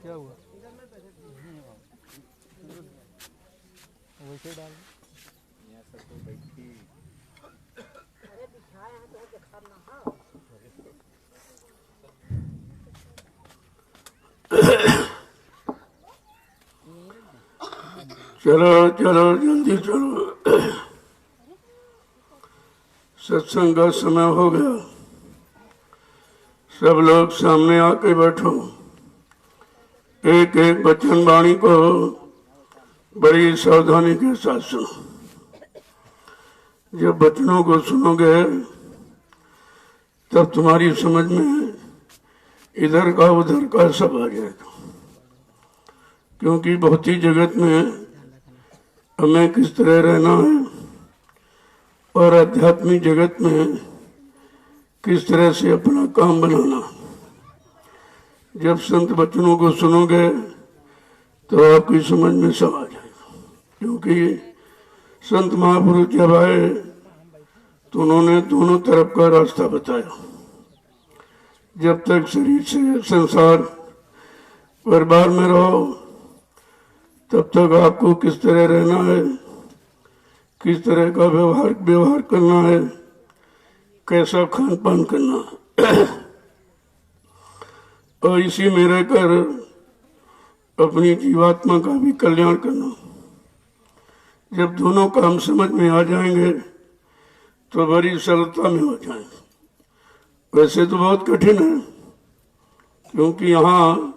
क्या हुआ? वैसे डाल चलो चलो जल्दी चलो, सत्संग का समय हो गया। सब लोग सामने आके बैठो। एक एक वचन वाणी को बड़ी सावधानी के साथ सुनो। जब वचनों को सुनोगे तब तुम्हारी समझ में इधर का उधर का सब आ जाएगा। क्योंकि भौतिक जगत में हमें किस तरह रहना है और आध्यात्मिक जगत में किस तरह से अपना काम बनाना। जब संत वचनों को सुनोगे तो आपकी समझ में सब आ जाएगा। क्योंकि संत महापुरुष जब आए तो उन्होंने दोनों तरफ का रास्ता बताया। जब तक शरीर से संसार परिवार में रहो तब तक आपको किस तरह रहना है, किस तरह का व्यवहार करना है, कैसा खान पान करना है और इसी में रहकर अपनी जीवात्मा का भी कल्याण करना। जब दोनों काम समझ में आ जाएंगे तो बड़ी सरलता में हो जाएंगे। वैसे तो बहुत कठिन है, क्योंकि यहाँ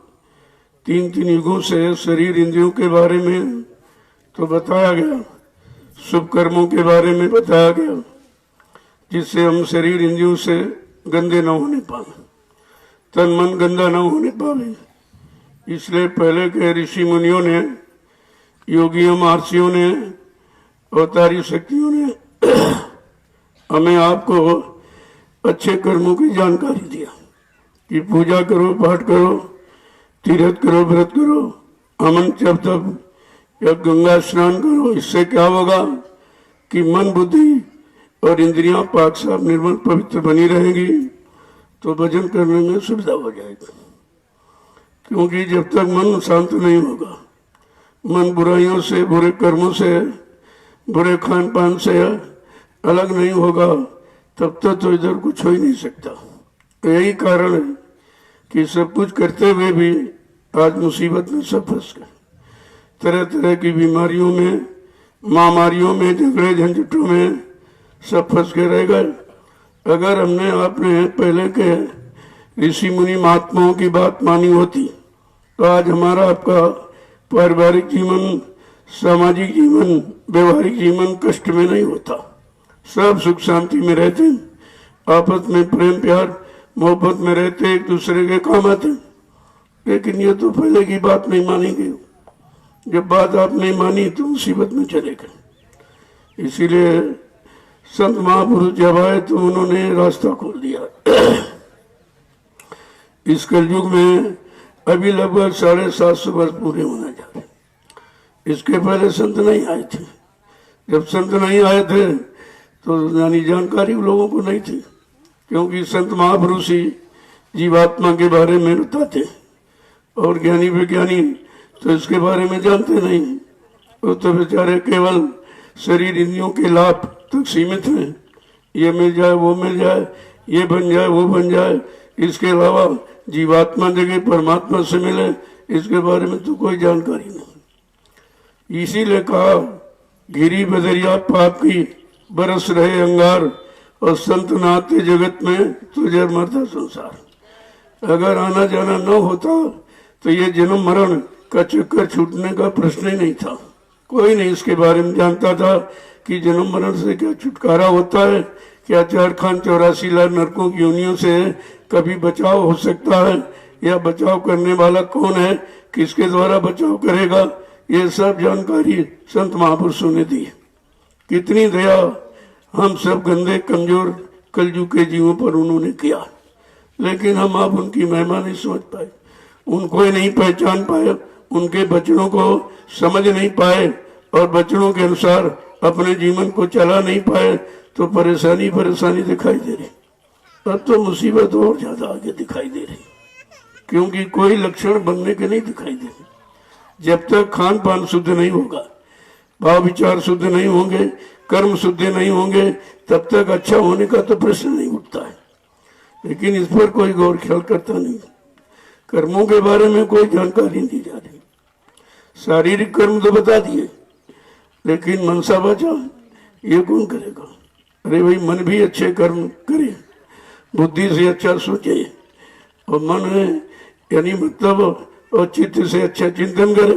तीन युगों से शरीर इंद्रियों के बारे में तो बताया गया, शुभ कर्मों के बारे में बताया गया, जिससे हम शरीर इंद्रियों से गंदे न होने पाए, तन मन गंदा न होने पावे। इसलिए पहले के ऋषि मुनियों ने, योगियों, महर्षियों ने, अवतारी शक्तियों ने हमें आपको अच्छे कर्मों की जानकारी दिया कि पूजा करो, पाठ करो, तीर्थ करो, व्रत करो, अमन जप तप या गंगा स्नान करो। इससे क्या होगा कि मन, बुद्धि और इंद्रियां पाक साफ निर्मल पवित्र बनी रहेंगी तो भजन करने में सुविधा हो जाएगी। क्योंकि जब तक मन शांत नहीं होगा, मन बुराइयों से, बुरे कर्मों से, बुरे खान पान से अलग नहीं होगा, तब तक तो इधर कुछ हो ही नहीं सकता। तो यही कारण है कि सब कुछ करते हुए भी आज मुसीबत में सब फंस गए। तरह तरह की बीमारियों में, महामारियों में, झगड़े झंझटों में सब फंस के रह गए। अगर हमने आपने पहले के ऋषि मुनि महात्माओं की बात मानी होती तो आज हमारा आपका पारिवारिक जीवन, सामाजिक जीवन, व्यवहारिक जीवन कष्ट में नहीं होता। सब सुख शांति में रहते, आपस में प्रेम प्यार मोहब्बत में रहते, एक दूसरे के काम आते। लेकिन ये तो पहले की बात नहीं मानी गई। जब बात आप नहीं मानी तो मुसीबत में चले गए। इसीलिए संत महापुरुष जब आए तो उन्होंने रास्ता खोल दिया। इस कलयुग में अभी लगभग 750 वर्ष पूरे होने जा रहे। इसके पहले संत नहीं आए थे। जब संत नहीं आए थे तो यानी जानकारी लोगों को नहीं थी, क्योंकि संत महापुरुष ही जीवात्मा के बारे में बताते और ज्ञानी विज्ञानी तो इसके बारे में जानते नहीं। वो तो बेचारे केवल शरीर इंद्रियों के लाभ तक सीमित हैं। ये मिल जाए, वो मिल जाए, ये बन जाए, वो बन जाए, इसके अलावा जीवात्मा जगह परमात्मा से मिले, इसके बारे में तो कोई जानकारी नहीं। इसीलिए कहा, गिरी बदरिया पाप की बरस रहे अंगार और संत नाते जगत में तो जर मरता संसार। अगर आना जाना न होता तो ये जन्म मरण का चक्कर छूटने का प्रश्न ही नहीं था। कोई नहीं इसके बारे में जानता था कि जन्म मरण से क्या छुटकारा होता है, क्या 484 लाख नरकों की योनियों से कभी बचाव हो सकता है, या बचाव करने वाला कौन है, किसके द्वारा बचाव करेगा, ये सब जानकारी संत महापुरुषों ने दी। कितनी दया हम सब गंदे कमजोर कलयुग के जीवों पर उन्होंने किया, लेकिन हम आप उनकी महिमा नहीं समझ पाए, उनको ही नहीं पहचान पाए, उनके वचनों को समझ नहीं पाए और वचनों के अनुसार अपने जीवन को चला नहीं पाए, तो परेशानी परेशानी दिखाई दे रही। अब तो मुसीबत और ज्यादा आगे दिखाई दे रही। क्योंकि कोई लक्षण बनने के नहीं दिखाई देते। जब तक खान पान शुद्ध नहीं होगा, भाव विचार शुद्ध नहीं होंगे, कर्म शुद्ध नहीं होंगे, तब तक अच्छा होने का तो प्रश्न नहीं उठता है। लेकिन इस पर कोई गौर ख्याल करता नहीं। कर्मों के बारे में कोई जानकारी नहीं जा रही। शारीरिक कर्म तो बता दिए, लेकिन मनसा बचा ये कौन करेगा? अरे भाई, मन भी अच्छे कर्म करे, बुद्धि से अच्छा सोचे, और मन यानी मतलब और चित्त से अच्छा चिंतन करे,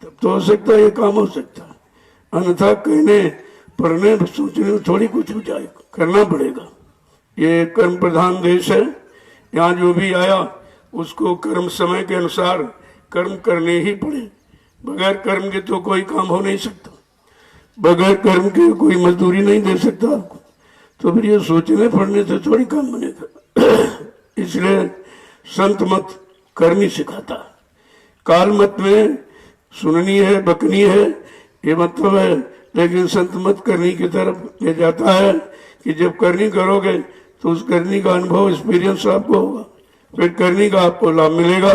तब तो हो सकता है ये काम हो सकता है। अन्यथा कहने पढ़ने सोचने में थोड़ी कुछ हो जाएगा, करना पड़ेगा। ये कर्म प्रधान देश है, यहाँ जो भी आया उसको कर्म समय के अनुसार कर्म करने ही पड़े। बगैर कर्म के तो कोई काम हो नहीं सकता, बगैर कर्म के कोई मजदूरी नहीं दे सकता आपको। तो फिर ये सोचने पढ़ने से थोड़ी काम बनेगा। इसलिए संत मत कर्म ही सिखाता है। काल मत में सुननी है, बकनी है, ये मतलब है, लेकिन संत मत करनी की तरफ ले जाता है कि जब करनी करोगे तो उस करनी का अनुभव, एक्सपीरियंस आपको होगा, फिर करनी का आपको लाभ मिलेगा।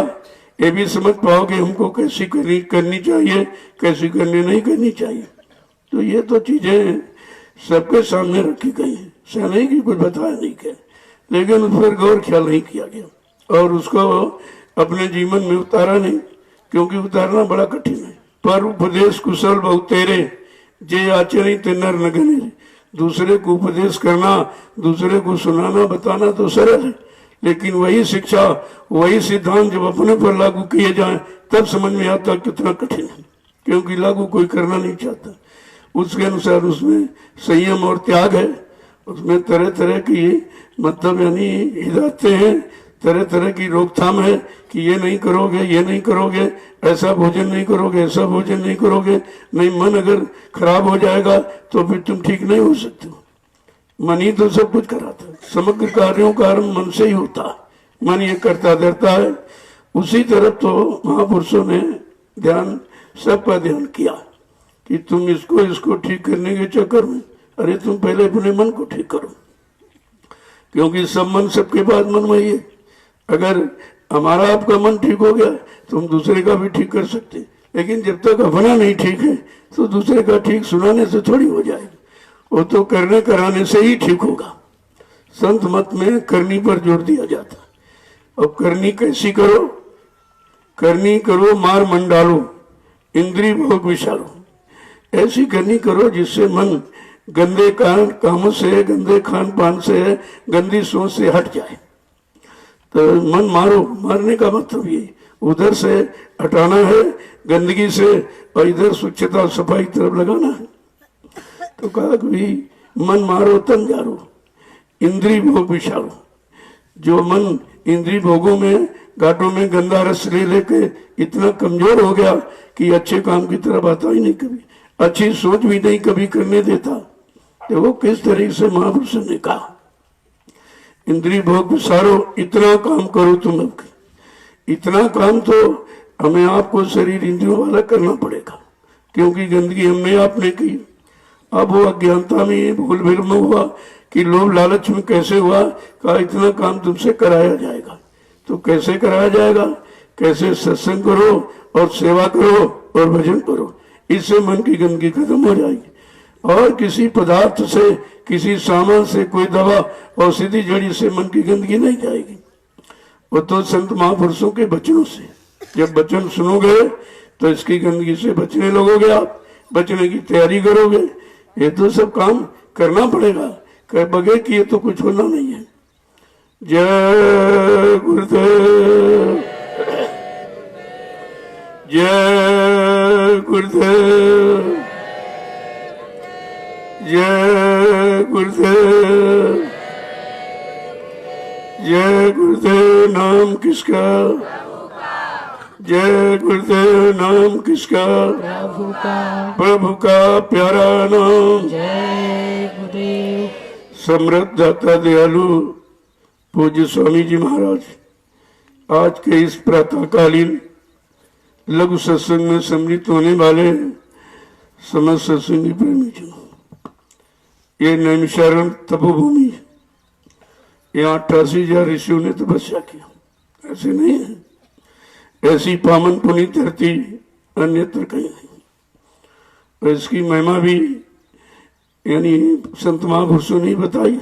ये भी समझ पाओगे हमको कैसी करनी चाहिए, कैसी करनी नहीं करनी चाहिए। तो ये तो चीजें सबके सामने रखी गई है, नहीं कि कुछ बताया नहीं गया, लेकिन उस पर गौर ख्याल नहीं किया गया और उसको अपने जीवन में उतारा नहीं, क्योंकि उतारना बड़ा कठिन है। पर उपदेश कुशल बहु तेरे, जे आचरण ते नर न गने। दूसरे को उपदेश करना, दूसरे को सुनाना बताना तो सरल है, लेकिन वही शिक्षा, वही सिद्धांत जब अपने पर लागू किए जाए तब समझ में आता कितना कठिन है, क्योंकि लागू कोई करना नहीं चाहता। उसके अनुसार उसमें संयम और त्याग है, उसमें तरह तरह की मतलब यानी हिदायतें हैं, तरह तरह की रोकथाम है कि ये नहीं करोगे, ये नहीं करोगे, ऐसा भोजन नहीं करोगे, ऐसा भोजन नहीं करोगे, नहीं मन अगर खराब हो जाएगा तो फिर तुम ठीक नहीं हो सकते हो। मन ही तो सब कुछ कराता है, समग्र कार्यों का आरंभ मन से ही होता है, मन ये करता धरता है। उसी तरफ तो महापुरुषों ने ध्यान, सबका ध्यान किया कि तुम इसको ठीक करने के चक्कर में, अरे तुम पहले अपने मन को ठीक करो, क्योंकि सब मन सबके बाद मन वही है। अगर हमारा आपका मन ठीक हो गया तो हम दूसरे का भी ठीक कर सकते, लेकिन जब तक अपना नहीं ठीक है तो दूसरे का ठीक सुनाने से थोड़ी हो जाएगी, वो तो करने कराने से ही ठीक होगा। संत मत में करनी पर जोर दिया जाता है। अब करनी कैसी करो? करनी करो मार मंडालो, इंद्री भोग विशालो। ऐसी करनी करो जिससे मन गंदे कामों से, गंदे खान पान से, गंदी सोच से हट जाए। तो मन मारो, मारने का मतलब ये उधर से हटाना है गंदगी से, और इधर स्वच्छता सफाई तरफ लगाना है। तो कहा कि मन मारो तन जारो, इंद्री भोग विशालो। जो मन इंद्री भोगों में, घाटों में गंदा रस ले लेके इतना कमजोर हो गया कि अच्छे काम की तरफ आता ही नहीं, कभी अच्छी सोच भी नहीं कभी करने देता। देखो किस तरीके से महापुरुष ने कहा, इंद्री भोग विसारो, इतना काम करो तुम लोग। इतना काम तो हमें आपको शरीर इंद्रियों वाला करना पड़ेगा, क्योंकि गंदगी हमने आपने की। अब वो अज्ञानता में भूल भ्रम हुआ कि लोभ लालच में कैसे हुआ, कहा इतना काम तुमसे कराया जाएगा। तो कैसे कराया जाएगा? कैसे सत्संग करो और सेवा करो और भजन करो, इससे मन की गंदगी खत्म हो जाएगी। और किसी पदार्थ से, किसी सामान से, कोई दवा औषधि जड़ी से मन की गंदगी नहीं जाएगी। वो तो संत महापुरुषों के वचनों से, जब वचन सुनोगे तो इसकी गंदगी से बचने लगोगे, आप बचने की तैयारी करोगे। ये तो सब काम करना पड़ेगा, कर बगैर किए तो कुछ होना नहीं है। जय गुरुदेव, जय गुरुदेव, जय गुरुदेव, जय गुरुदेव। नाम किसका? जय गुरुदेव। नाम किसका? प्रभु का। प्रभु का प्यारा नाम। जय गुरुदेव। समृद्ध दाता दयालु पूज्य स्वामी जी महाराज, आज के इस प्रातःकालीन लघु सत्संग में सम्मिलित होने वाले समस्त सत्संगी प्रेमी जनों, ये नैमिषारण्य तपोभूमि, यहाँ 88,000 ऋषियों ने तपस्या किया, ऐसे नहीं है। ऐसी पावन पुनीत धरती अन्यत्र कहीं नहीं। और इसकी महिमा भी यानी संत महापुरुषों ने बताई।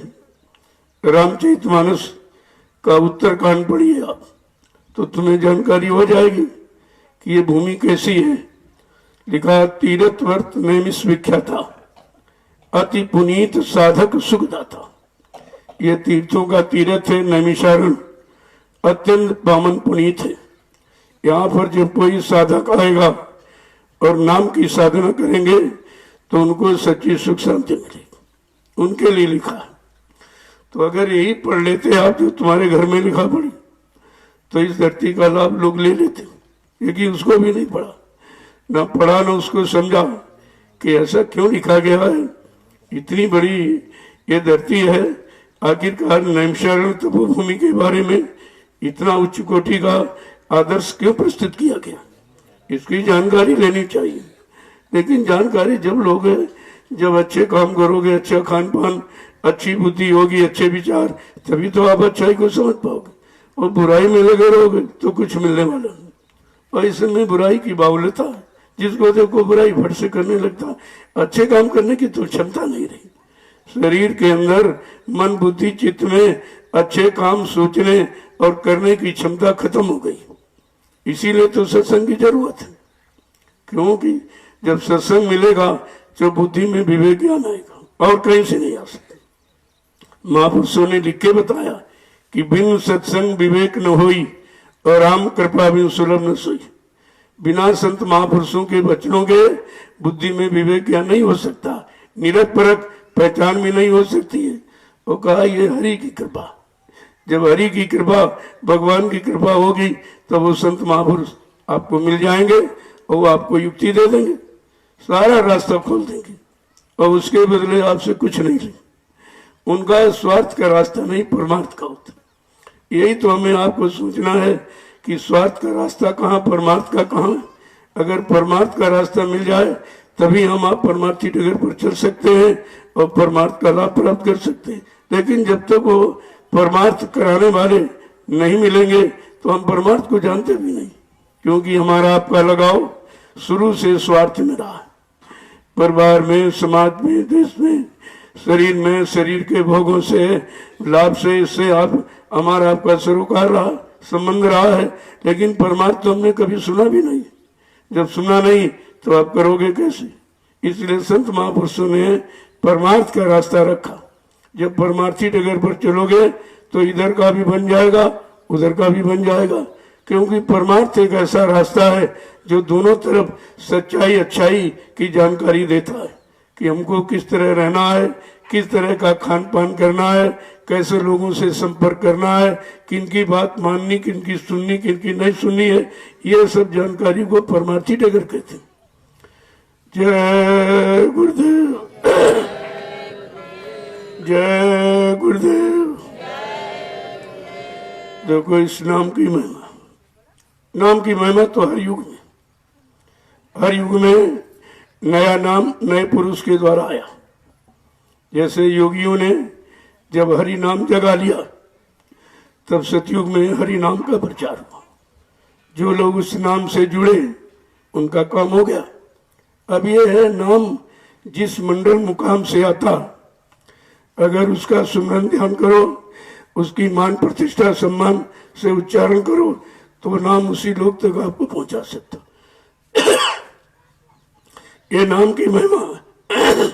रामचरितमानस का उत्तरकांड पढ़िए आप, तो तुम्हें जानकारी हो जाएगी कि ये भूमि कैसी है। लिखा, तीर्थवर्त नैमिष विख्याता, अति पुनीत साधक सुखदाता। ये तीर्थों का तीर्थ है नैमिषारण्य, अत्यंत पावन पुनीत है। यहाँ पर जब कोई साधक आएगा और नाम की साधना करेंगे तो उनको सच्ची सुख शांति मिलेगी, उनके लिए लिखा है। तो अगर यही पढ़ लेते आप जो तुम्हारे घर में लिखा पड़ी, तो इस धरती का लाभ लोग ले लेते। लेकिन उसको भी नहीं पढ़ा, ना पढ़ा ना उसको समझा कि ऐसा क्यों लिखा गया है। इतनी बड़ी ये धरती है, आखिरकार नैमिषारण्य तपोभूमि के बारे में इतना उच्च कोटि का आदर्श क्यों प्रस्तुत किया गया, इसकी जानकारी लेनी चाहिए। लेकिन जानकारी जब लोगे, जब अच्छे काम करोगे, अच्छा खान पान, अच्छी बुद्धि होगी, अच्छे विचार, तभी तो आप अच्छाई को समझ पाओगे। और बुराई में लगे रहोगे तो कुछ मिलने वाला नहीं। और इसमें बुराई की बाहुल्यता है, जिसको देखो बुराई फट से करने लगता। अच्छे काम करने की तो क्षमता नहीं रही। शरीर के अंदर मन बुद्धि चित्त में अच्छे काम सोचने और करने की क्षमता खत्म हो गई। इसीलिए तो सत्संग की जरूरत है, क्योंकि जब सत्संग मिलेगा तो बुद्धि में विवेक ज्ञान आएगा और कहीं से नहीं आ सकते। महापुरुषों ने लिख के बताया कि बिन सत्संग विवेक न होई और राम कृपा बिन सुलभ न सोई। बिना संत महापुरुषों के वचनों के बुद्धि में विवेक ज्ञान नहीं हो सकता, निरख परख पहचान भी नहीं हो सकती है। वो कहा ये हरि की कृपा, जब हरि की कृपा भगवान की कृपा होगी तो वो संत महापुरुष आपको मिल जाएंगे और वो आपको युक्ति दे देंगे, सारा रास्ता खोल देंगे और उसके बदले आपसे कुछ नहीं लेंगे। उनका स्वार्थ का रास्ता नहीं, परमार्थ का होता। यही तो हमें आपको सोचना है कि स्वार्थ का रास्ता कहाँ, परमार्थ का कहाँ है। अगर परमार्थ का रास्ता मिल जाए तभी हम आप परमार्थी डगर पर चल सकते हैं और परमार्थ का लाभ प्राप्त कर सकते हैं। लेकिन जब तक वो परमार्थ कराने वाले नहीं मिलेंगे तो हम परमार्थ को जानते भी नहीं, क्योंकि हमारा आपका लगाव शुरू से स्वार्थ में रहा है। परिवार में, समाज में, देश में, शरीर में, शरीर के भोगों से, लाभ से, इससे आप हमारा आपका सरोकार रहा, संबंध रहा है। लेकिन परमार्थ तो हमने कभी सुना भी नहीं। जब सुना नहीं तो आप करोगे कैसे। इसलिए संत महापुरुषों ने परमार्थ का रास्ता रखा। जब परमार्थी डगर पर चलोगे तो इधर का भी बन जाएगा, उधर का भी बन जाएगा, क्योंकि परमार्थ एक ऐसा रास्ता है जो दोनों तरफ सच्चाई अच्छाई की जानकारी देता है कि हमको किस तरह रहना है, किस तरह का खान पान करना है, कैसे लोगों से संपर्क करना है, किनकी बात माननी, किनकी सुननी, किनकी नहीं सुननी है। ये सब जानकारी को परमार्थी डगर कहते हैं। जय गुरुदेव, जय गुरुदेव। देखो इस नाम की महिमा, नाम की महिमा तो हर युग में, हर युग में नया नाम नए पुरुष के द्वारा आया। जैसे योगियों ने जब हरि नाम जगा लिया तब सतयुग में हरि नाम का प्रचार हुआ। जो लोग उस नाम से जुड़े उनका काम हो गया। अब ये है नाम जिस मंडल मुकाम से आता, अगर उसका सुमरन ध्यान करो, उसकी मान प्रतिष्ठा सम्मान से उच्चारण करो तो नाम उसी लोग तक आपको पहुंचा सकता। ये नाम की महिमा है।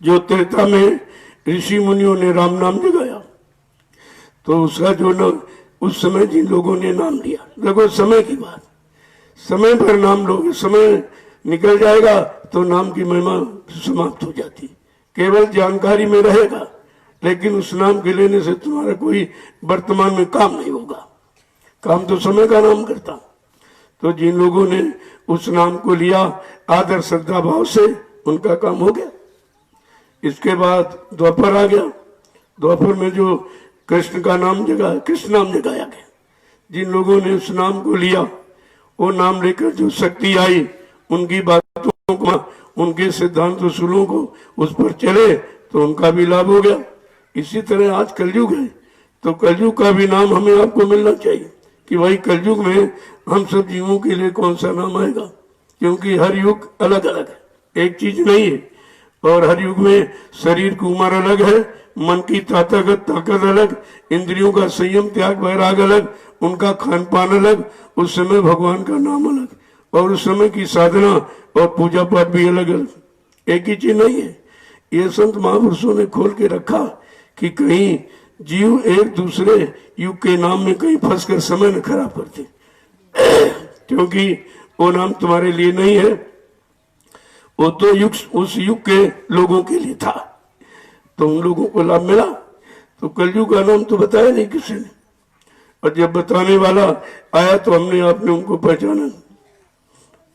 जो त्रेता में ऋषि मुनियों ने राम नाम जगाया तो उसका जो न उस समय जिन लोगों ने नाम लिया, देखो समय की बात, समय पर नाम लोगे, समय निकल जाएगा तो नाम की महिमा समाप्त हो जाती। केवल जानकारी में रहेगा, लेकिन उस नाम के लेने से तुम्हारा कोई वर्तमान में काम नहीं होगा। काम तो समय का नाम करता। तो जिन लोगों ने उस नाम को लिया आदर श्रद्धा भाव से, उनका काम हो गया। इसके बाद द्वापर आ गया। द्वापर में जो कृष्ण का नाम जगाया, कृष्ण नाम जगाया गया। जिन लोगों ने उस नाम को लिया, वो नाम लेकर जो शक्ति आई, उनकी बातों को, उनके सिद्धांत उसूलों को उस पर चले तो उनका भी लाभ हो गया। इसी तरह आज कलयुग है तो कलयुग का भी नाम हमें आपको मिलना चाहिए। कि भाई कलयुग में हम सब जीवों के लिए कौन सा नाम आएगा, क्योंकि हर युग अलग अलग है, एक चीज नहीं है। और हर युग में शरीर की उम्र अलग है, मन की ताकत अलग, इंद्रियों का संयम त्याग वैराग अलग, उनका खान पान अलग, उस समय भगवान का नाम अलग, और उस समय की साधना और पूजा पाठ भी अलग अलग, एक ही चीज नहीं है। ये संत महापुरुषों ने खोल के रखा कि कहीं जीव एक दूसरे युग के नाम में कहीं फंस कर समय न खराब करते, क्योंकि वो नाम तुम्हारे लिए नहीं है, वो तो युग उस युग के लोगों के लिए था, तो उन लोगों को लाभ मिला। तो कलयुग का नाम तो बताया नहीं किसी ने, और जब बताने वाला आया तो हमने आपने उनको पहचाना।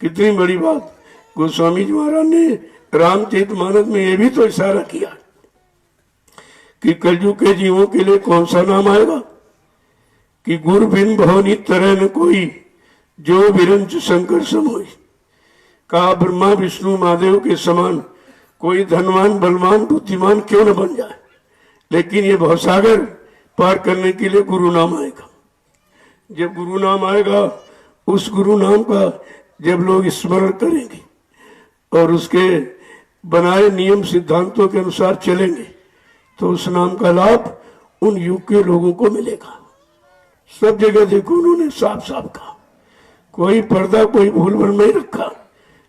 कितनी बड़ी बात। गोस्वामी जी महाराज ने रामचरितमानस में ये भी तो इशारा किया कि कलयुग के जीवों के लिए कौन सा नाम आएगा, कि गुरु बिन भवनी तरह न कोई, जो विरंच शंकर सम होई। कहा ब्रह्मा विष्णु महादेव के समान कोई धनवान बलवान बुद्धिमान क्यों न बन जाए, लेकिन ये भवसागर पार करने के लिए गुरु नाम आएगा। जब गुरु नाम आएगा, उस गुरु नाम का जब लोग स्मरण करेंगे और उसके बनाए नियम सिद्धांतों के अनुसार चलेंगे, तो उस नाम का लाभ उन युग के लोगों को मिलेगा। सब जगह देखो उन्होंने साफ साफ कहा, कोई पर्दा कोई भूल भर नहीं रखा,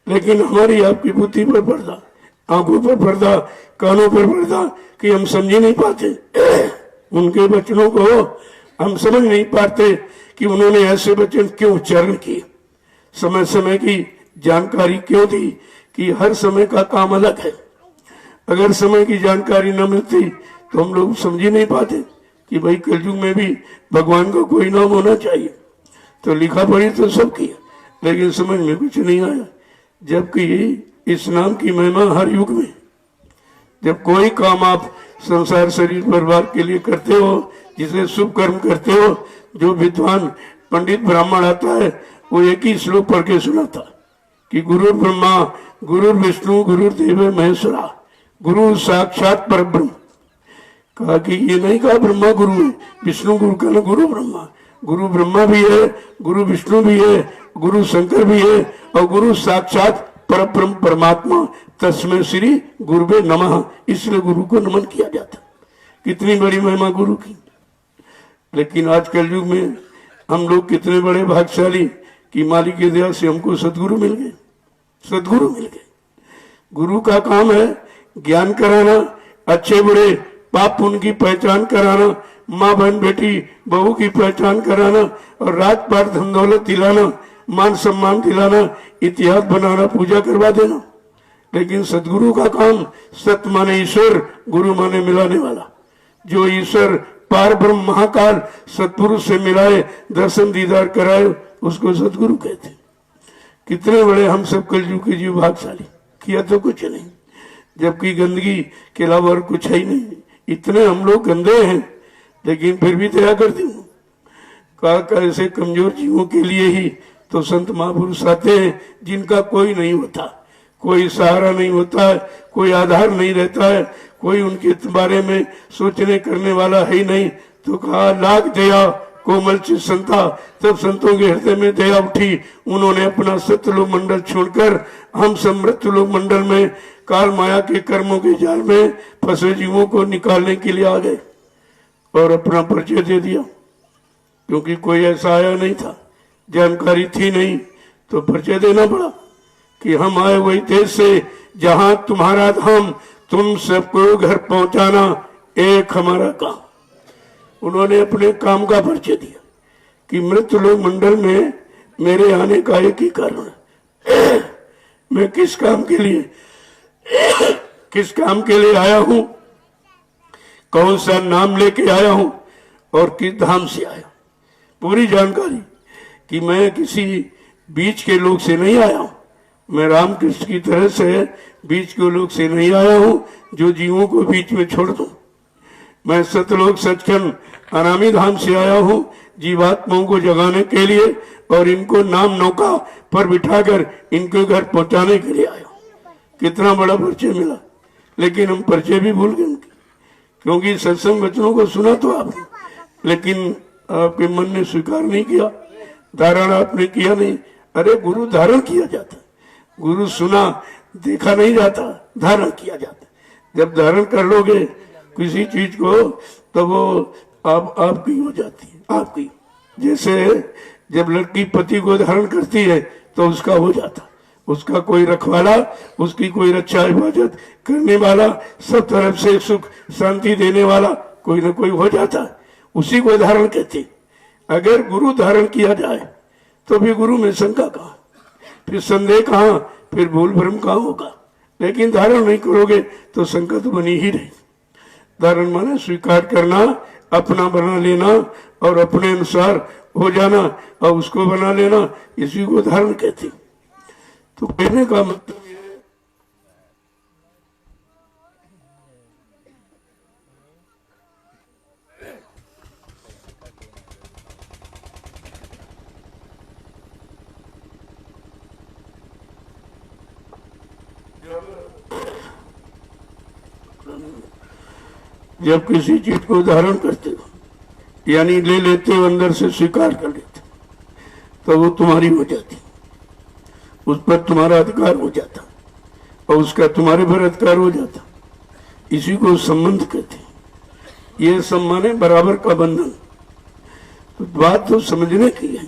लेकिन हमारी आपकी बुद्धि पर पर्दा, आंखों पर पर्दा, कानों पर पर्दा, कि हम समझ नहीं पाते उनके वचनों को, हम समझ नहीं पाते कि उन्होंने ऐसे वचन क्यों उच्चारण किए, समय समय की जानकारी क्यों दी, कि हर समय का काम अलग है। अगर समय की जानकारी न मिलती तो हम लोग समझ ही नहीं पाते कि भाई कलयुग में भी भगवान का कोई नाम होना चाहिए। तो लिखा पढ़ी तो सब किया, लेकिन समझ में कुछ नहीं आया। जबकि इस नाम की महिमा हर युग में, जब कोई काम आप संसार शरीर परिवार के लिए करते हो, जिसे शुभ कर्म करते हो, जो विद्वान पंडित ब्राह्मण आता है वो एक ही श्लोक पढ़ के सुनाता कि गुरु ब्रह्मा गुरु विष्णु गुरु देव महेश्वरा गुरु साक्षात परब्रह्म। कहा कि ये नहीं कहा ब्रह्मा गुरु है, विष्णु गुरु का, ना गुरु ब्रह्मा, गुरु ब्रह्मा भी है, गुरु विष्णु भी है, गुरु शंकर भी है, और गुरु साक्षात परब्रह्म परमात्मा, तस्मै श्री गुरुवे नमः, इसलिए गुरु को नमन किया जाता। कितनी बड़ी महिमा गुरु की। लेकिन आज कलयुग में हम लोग कितने बड़े भाग्यशाली कि मालिक की दया से हमको सदगुरु मिल गए, सदगुरु मिल गए। गुरु का काम है ज्ञान कराना, अच्छे बुरे पाप पुण्य की पहचान कराना, माँ बहन बेटी बहू की पहचान कराना, और रात पार धन दौलत दिलाना, मान सम्मान दिलाना, इतिहास बनाना, पूजा करवा देना। लेकिन सदगुरु का काम, सत माने ईश्वर, गुरु माने मिलाने वाला। जो ईश्वर पार ब्रह्म महाकाल सतपुरुष से मिलाए, दर्शन दीदार कराए, उसको सदगुरु कहते। कितने बड़े हम सब कलयुग के जीव भाग्यशाली। किया तो कुछ नहीं, जबकि गंदगी के अलावा और कुछ है ही नहीं। इतने हम लोग गंदे हैं, लेकिन फिर भी दया करती हूँ। कहा ऐसे कमजोर जीवों के लिए ही तो संत महापुरुष आते हैं, जिनका कोई नहीं होता, कोई सहारा नहीं होता है, कोई आधार नहीं रहता है, कोई उनके बारे में सोचने करने वाला है ही नहीं। तो कहा लाख दया कोमल चित संता, तब संतों के हृदय में दया उठी। उन्होंने अपना सत्यलोक मंडल छोड़कर हम समृद्धलोक मंडल में काल माया के कर्मों के जाल में फंसे जीवों को निकालने के लिए आ गए और अपना परिचय दे दिया। क्योंकि कोई ऐसा आया नहीं था, जानकारी थी नहीं, तो परिचय देना पड़ा कि हम आए वही देश से जहां तुम्हारा धाम, तुम सबको घर पहुंचाना एक हमारा काम। उन्होंने अपने काम का परिचय दिया कि मृत्युलोक मंडल में मेरे आने का एक ही कारण है, मैं किस काम के लिए आया हूं, कौन सा नाम लेके आया हूं और किस धाम से आया। पूरी जानकारी कि मैं किसी बीच के लोग से नहीं आया हूं, मैं रामकृष्ण की तरह से बीच के लोग से नहीं आया हूं जो जीवों को बीच में छोड़ दूं। मैं सतलोक सचखंड अनामी धाम से आया हूं जीवात्माओं को जगाने के लिए और इनको नाम नौका पर बिठाकर इनके घर पहुंचाने के लिए आया हूं। कितना बड़ा परिचय मिला, लेकिन हम परिचय भी भूल गए उनके, क्योंकि सत्संग वचनों को सुना तो आपने, लेकिन आपके मन ने स्वीकार नहीं किया, धारण आपने किया नहीं। अरे गुरु धारण किया जाता, गुरु सुना देखा नहीं जाता, धारण किया जाता। जब धारण कर लोगे किसी चीज को तो वो आपकी हो जाती है, आपकी। जैसे जब लड़की पति को धारण करती है तो उसका हो जाता, उसका कोई रखवाला, उसकी कोई रक्षा हिफाजत करने वाला, सब तरफ से सुख शांति देने वाला कोई ना कोई हो जाता, उसी को धारण कहते। अगर गुरु धारण किया जाए तो भी गुरु में शंका कहाँ, फिर संदेह कहाँ, फिर भूल भ्रम कहाँ होगा। लेकिन धारण नहीं करोगे तो शंका तो बनी ही रही। धारण माने स्वीकार करना, अपना बना लेना और अपने अनुसार हो जाना और उसको बना लेना, इसी को धारण कहते। तो कहने का मतलब जब किसी चीज को धारण करते हो यानी ले लेते हो, अंदर से स्वीकार कर लेते तो वो तुम्हारी हो जाती, उस पर तुम्हारा अधिकार हो जाता और उसका तुम्हारे पर अधिकार हो जाता। इसी को संबंध कहते हैं। ये सम्मान है बराबर का बंधन। तो बात तो समझने की है,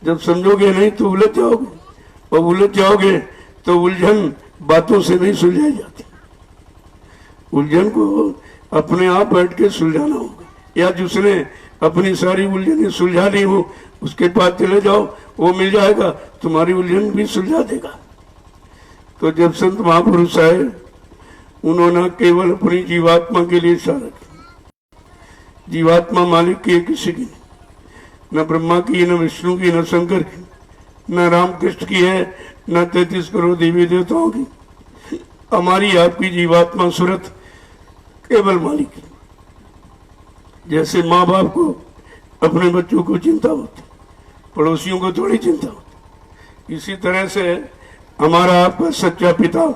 जब समझोगे नहीं तो उलझ जाओगे, और उलझ जाओगे तो उलझन बातों से नहीं सुलझाई जाती। उलझन को अपने आप बैठ के सुलझाना होगा, या जिसने अपनी सारी उलझनें सुलझा ली हो उसके पास चले जाओ, वो मिल जाएगा, तुम्हारी उलझन भी सुलझा देगा। तो जब संत महापुरुष आए, उन्होंने केवल अपनी जीवात्मा के लिए इशारा किया। जीवात्मा मालिक की है किसी की नहीं, न ब्रह्मा की, न विष्णु की, न शंकर की, न रामकृष्ण की है, न 33 करोड़ देवी देवताओं की। हमारी आपकी जीवात्मा सूरत केवल मालिक है। जैसे माँ बाप को अपने बच्चों को चिंता होती, पड़ोसियों को थोड़ी चिंता होती, इसी तरह से हमारा आपका सच्चा पिता,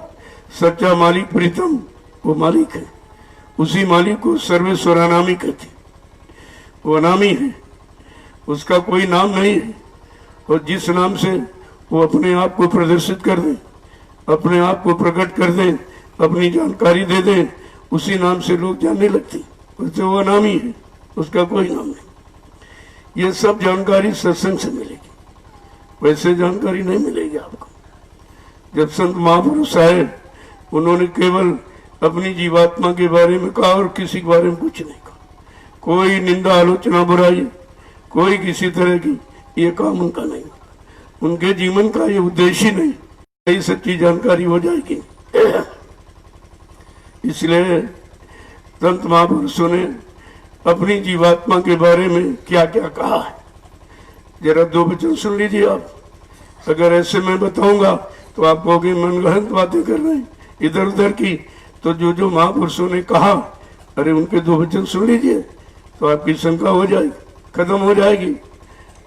सच्चा मालिक प्रीतम, वो मालिक है। उसी मालिक को सर्वेश्वर अनामी कहते। वो अनामी है, उसका कोई नाम नहीं है, और जिस नाम से वो अपने आप को प्रदर्शित कर दे, अपने आप को प्रकट कर दे, अपनी जानकारी दे दे, उसी नाम से लोग जानने लगते। उससे वो अनामी है, उसका कोई नाम नहीं। ये सब जानकारी सत्संग से मिलेगी, वैसे जानकारी नहीं मिलेगी आपको। जब संत महापुरुष आए, उन्होंने केवल अपनी जीवात्मा के बारे में कहा और किसी के बारे में कुछ नहीं कहा। कोई निंदा, आलोचना, बुराई, कोई किसी तरह की ये काम उनका नहीं। उनके जीवन का ये उद्देश्य ही नहीं, यही सच्ची जानकारी हो जाएगी। इसलिए संत महापुरुषों ने अपनी जीवात्मा के बारे में क्या क्या कहा है, जरा 2 वचन सुन लीजिए आप। अगर ऐसे मैं बताऊंगा तो आप कहोगे मनगढ़ंत बातें कर रहे हैं इधर उधर की। तो जो जो महापुरुषों ने कहा, अरे उनके 2 वचन सुन लीजिए तो आपकी शंका हो जाएगी, खत्म हो जाएगी।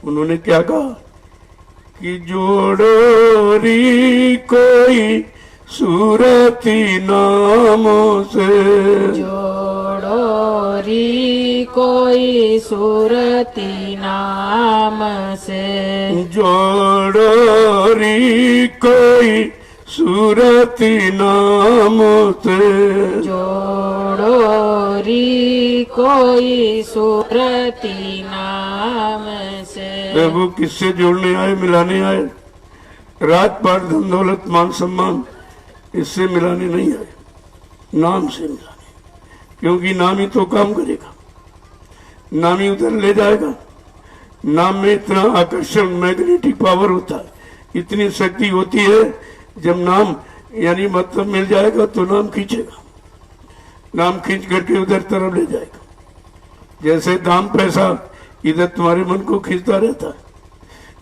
उन्होंने क्या कहा कि जोड़ो री कोई सूरती नामों से, जोड़ो री कोई सूरती नाम से, जोड़ो री कोई सूरती नाम से, जोड़ो री कोई सूरती नाम से। वो किससे जोड़ने आए, मिलाने आए? रात पाट, धन दौलत, मान सम्मान, इससे मिलाने नहीं आए, नाम से मिलाने। क्योंकि नाम ही तो काम करेगा, नाम ही उधर ले जाएगा। नाम में इतना आकर्षण, मैग्नेटिक पावर होता है, इतनी शक्ति होती है। जब नाम यानी मतलब मिल जाएगा तो नाम खींचेगा, नाम खींच करके उधर तरफ ले जाएगा। जैसे दाम पैसा इधर तुम्हारे मन को खींचता रहता है।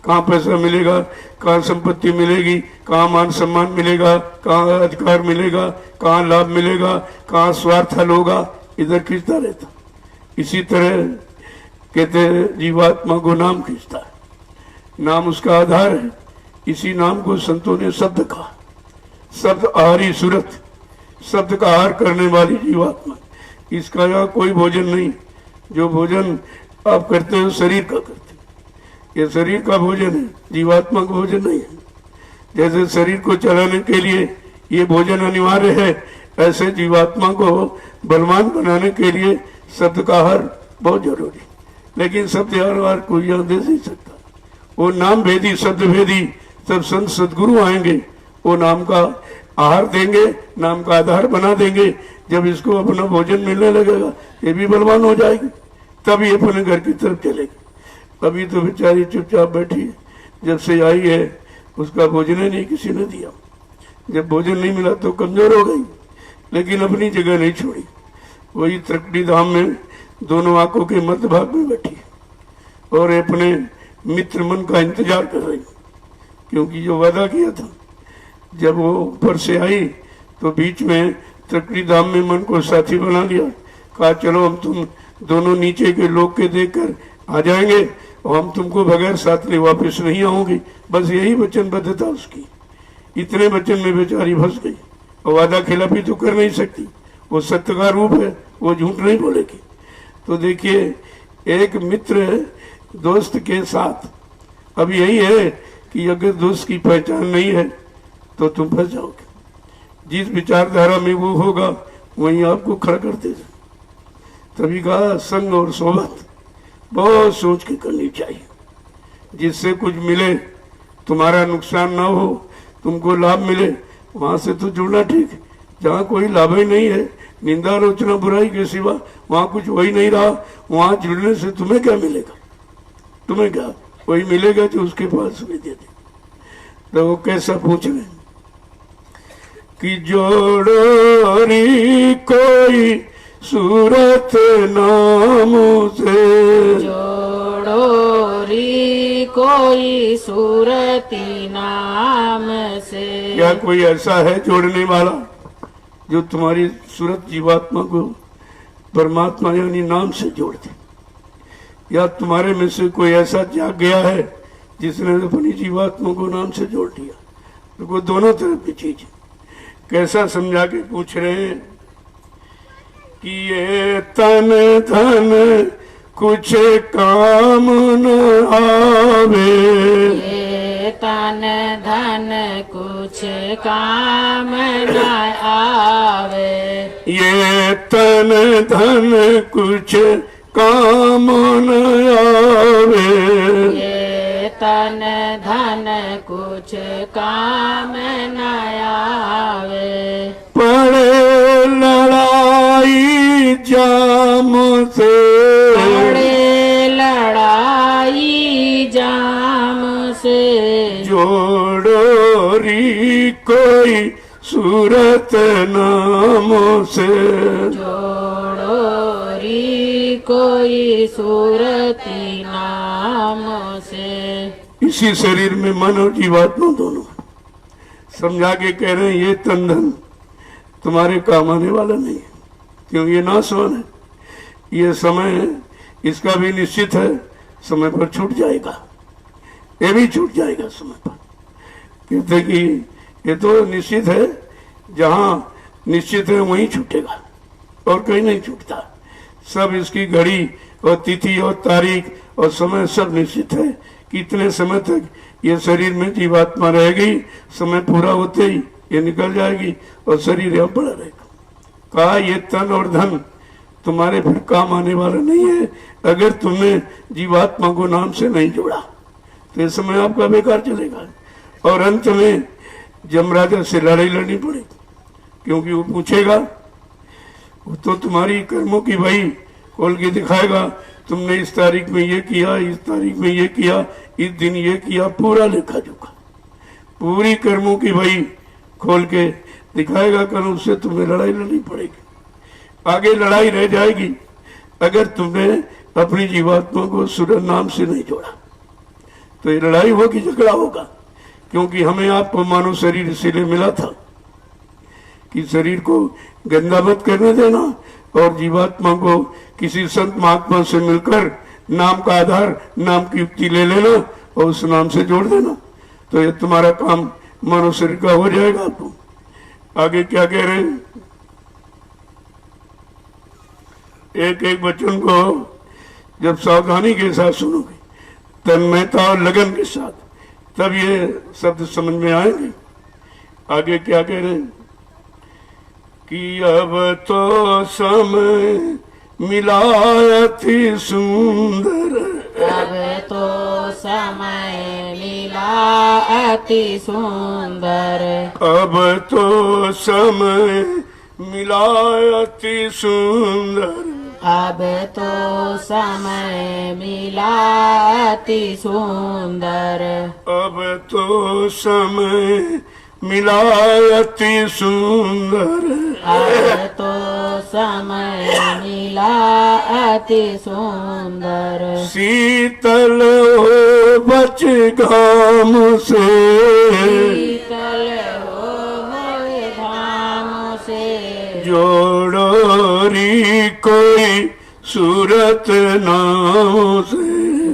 कहाँ पैसा मिलेगा, कहाँ संपत्ति मिलेगी, कहाँ मान सम्मान मिलेगा, कहाँ अधिकार मिलेगा, कहाँ लाभ मिलेगा, कहाँ स्वार्थ हल होगा, इधर खींचता रहता। इसी तरह कहते हैं जीवात्मा को नाम खींचता है, नाम उसका आधार है। इसी नाम को संतों ने शब्द कहा। शब्द आहारी सूरत, शब्द का आहार करने वाली जीवात्मा, इसका यहाँ कोई भोजन नहीं। जो भोजन आप करते हो शरीर का करते हो। ये शरीर का भोजन है, जीवात्मा का भोजन नहीं है। जैसे शरीर को चलाने के लिए ये भोजन अनिवार्य है, ऐसे जीवात्मा को बलवान बनाने के लिए शब्द का आहार बहुत जरूरी। लेकिन शब्द आहार कोई यहाँ दे नहीं सकता। वो नाम भेदी शब्द भेदी सब संत सदगुरु आएंगे, वो नाम का आहार देंगे, नाम का आधार बना देंगे। जब इसको अपना भोजन मिलने लगेगा ये भी बलवान हो जाएगी, तब ये अपने घर की तरफ चलेगी। अभी तो बेचारी चुपचाप बैठी है, जब से आई है उसका भोजन ही नहीं किसी ने दिया। जब भोजन नहीं मिला तो कमजोर हो गई, लेकिन अपनी जगह नहीं छोड़ी। वही त्रिकुटी धाम में दोनों आंखों के मध्य भाग में बैठी और अपने मित्र मन का इंतजार कर रही, क्योंकि जो वादा किया था जब वो ऊपर से आई तो बीच में त्रिकुटी धाम में मन को साथी बना लिया। कहा चलो हम तुम दोनों नीचे के लोग के देखकर आ जाएंगे और हम तुमको बगैर साथ ले वापस नहीं आऊंगी। बस यही वचनबद्धता उसकी। इतने वचन में बेचारी फंस गई और वादा खिलाफी तो कर नहीं सकती। वो सत्य का रूप है, वो झूठ नहीं बोलेगी। तो देखिए, एक मित्र दोस्त के साथ अब यही है कि अगर दोस्त की पहचान नहीं है तो तुम फंस जाओगे। जिस विचारधारा में वो होगा वहीं आपको खड़ा कर देगा। तभी कहा संग और सोबत बहुत सोच के करनी चाहिए। जिससे कुछ मिले, तुम्हारा नुकसान ना हो, तुमको लाभ मिले, वहां से तो जुड़ना ठीक है। जहाँ कोई लाभ ही नहीं है, निंदा आलोचना बुराई के सिवा वहां कुछ हो ही नहीं रहा, वहां जुड़ने से तुम्हें क्या मिलेगा? तुम्हें क्या वही मिलेगा जो उसके पास भी दे दे। तो वो कैसा पूछ रहे कि जोड़ो री कोई सूरत नाम से, जोड़ो री कोई सूरती नाम से। क्या कोई ऐसा है जोड़ने वाला जो तुम्हारी सूरत जीवात्मा को परमात्मा यानी नाम से जोड़ दे? या तुम्हारे में से कोई ऐसा जाग गया है जिसने अपनी जीवात्मा को नाम से जोड़ दिया? तो वो दोनों तरफ की चीज है। कैसा समझा के पूछ रहे हैं कि ये तन धन कुछ काम न आवे, ये तन धन कुछ काम न आवे, ये तन धन कुछ काम न आवे, ये तन धन कुछ काम न आवे। पड़े लड़ाई जाम से, पड़े लड़ाई जाम से, जोड़ो री कोई सूरत नाम से, जोड़ो री कोई सूरती नाम से। इसी शरीर में मन और जीवात्मा दोनों समझा के कह रहे हैं ये तन धन तुम्हारे काम आने वाला नहीं है, क्यों? ये नाशवान है, ये समय इसका भी निश्चित है, समय पर छूट जाएगा, ये भी छूट जाएगा समय पर। कहते कि ये तो निश्चित है, जहाँ निश्चित है वहीं छूटेगा और कहीं नहीं छूटता। सब इसकी घड़ी और तिथि और तारीख और समय सब निश्चित है कि इतने समय तक ये शरीर में जीवात्मा रहेगी, समय पूरा होते ही ये निकल जाएगी और शरीर यहाँ पड़ा रहेगा। कहा ये तन और धन तुम्हारे फिर काम आने वाला नहीं है अगर तुमने जीवात्मा को नाम से नहीं जोड़ा, तो ये समय आपका बेकार चलेगा और अंत में जमराजा से लड़ाई लड़नी पड़ेगी। क्योंकि वो पूछेगा, वो तो तुम्हारी कर्मों की भाई खोल के दिखाएगा, तुमने इस तारीख में ये किया, इस तारीख में ये किया, इस दिन ये किया, पूरा लेखा जोखा पूरी कर्मों की भाई खोल के दिखाएगा। कल उससे तुम्हें लड़ाई लड़नी पड़ेगी, आगे लड़ाई रह जाएगी अगर तुमने अपनी जीवात्मा को सूर्य नाम से नहीं जोड़ा। तो ये लड़ाई होगी, झगड़ा होगा, क्योंकि हमें आपको मानव शरीर इसीलिए मिला था कि शरीर को गंदा मत करने देना और जीवात्मा को किसी संत महात्मा से मिलकर नाम का आधार, नाम की युक्ति ले लेना और उस नाम से जोड़ देना। तो ये तुम्हारा काम मानव शरीर का हो जाएगा। आपको आगे क्या कह रहे हैं, एक एक वचन को जब सावधानी के साथ सुनोगे, तन्मयता और लगन के साथ, तब ये शब्द समझ में आएंगे। आगे क्या कह रहे हैं कि अब तो समय मिला अति सुंदर, अब तो समय मिला अति सुंदर, अब तो समय मिला अति सुंदर, अब तो समय मिला अति सुंदर, अब तो समय मिला अति सुंदर, अब तो समय मिला अति सुंदर, शीतल हो बच घाम से, शीतल हो धाम से, जोड़ोरी कोई सूरत नाम से,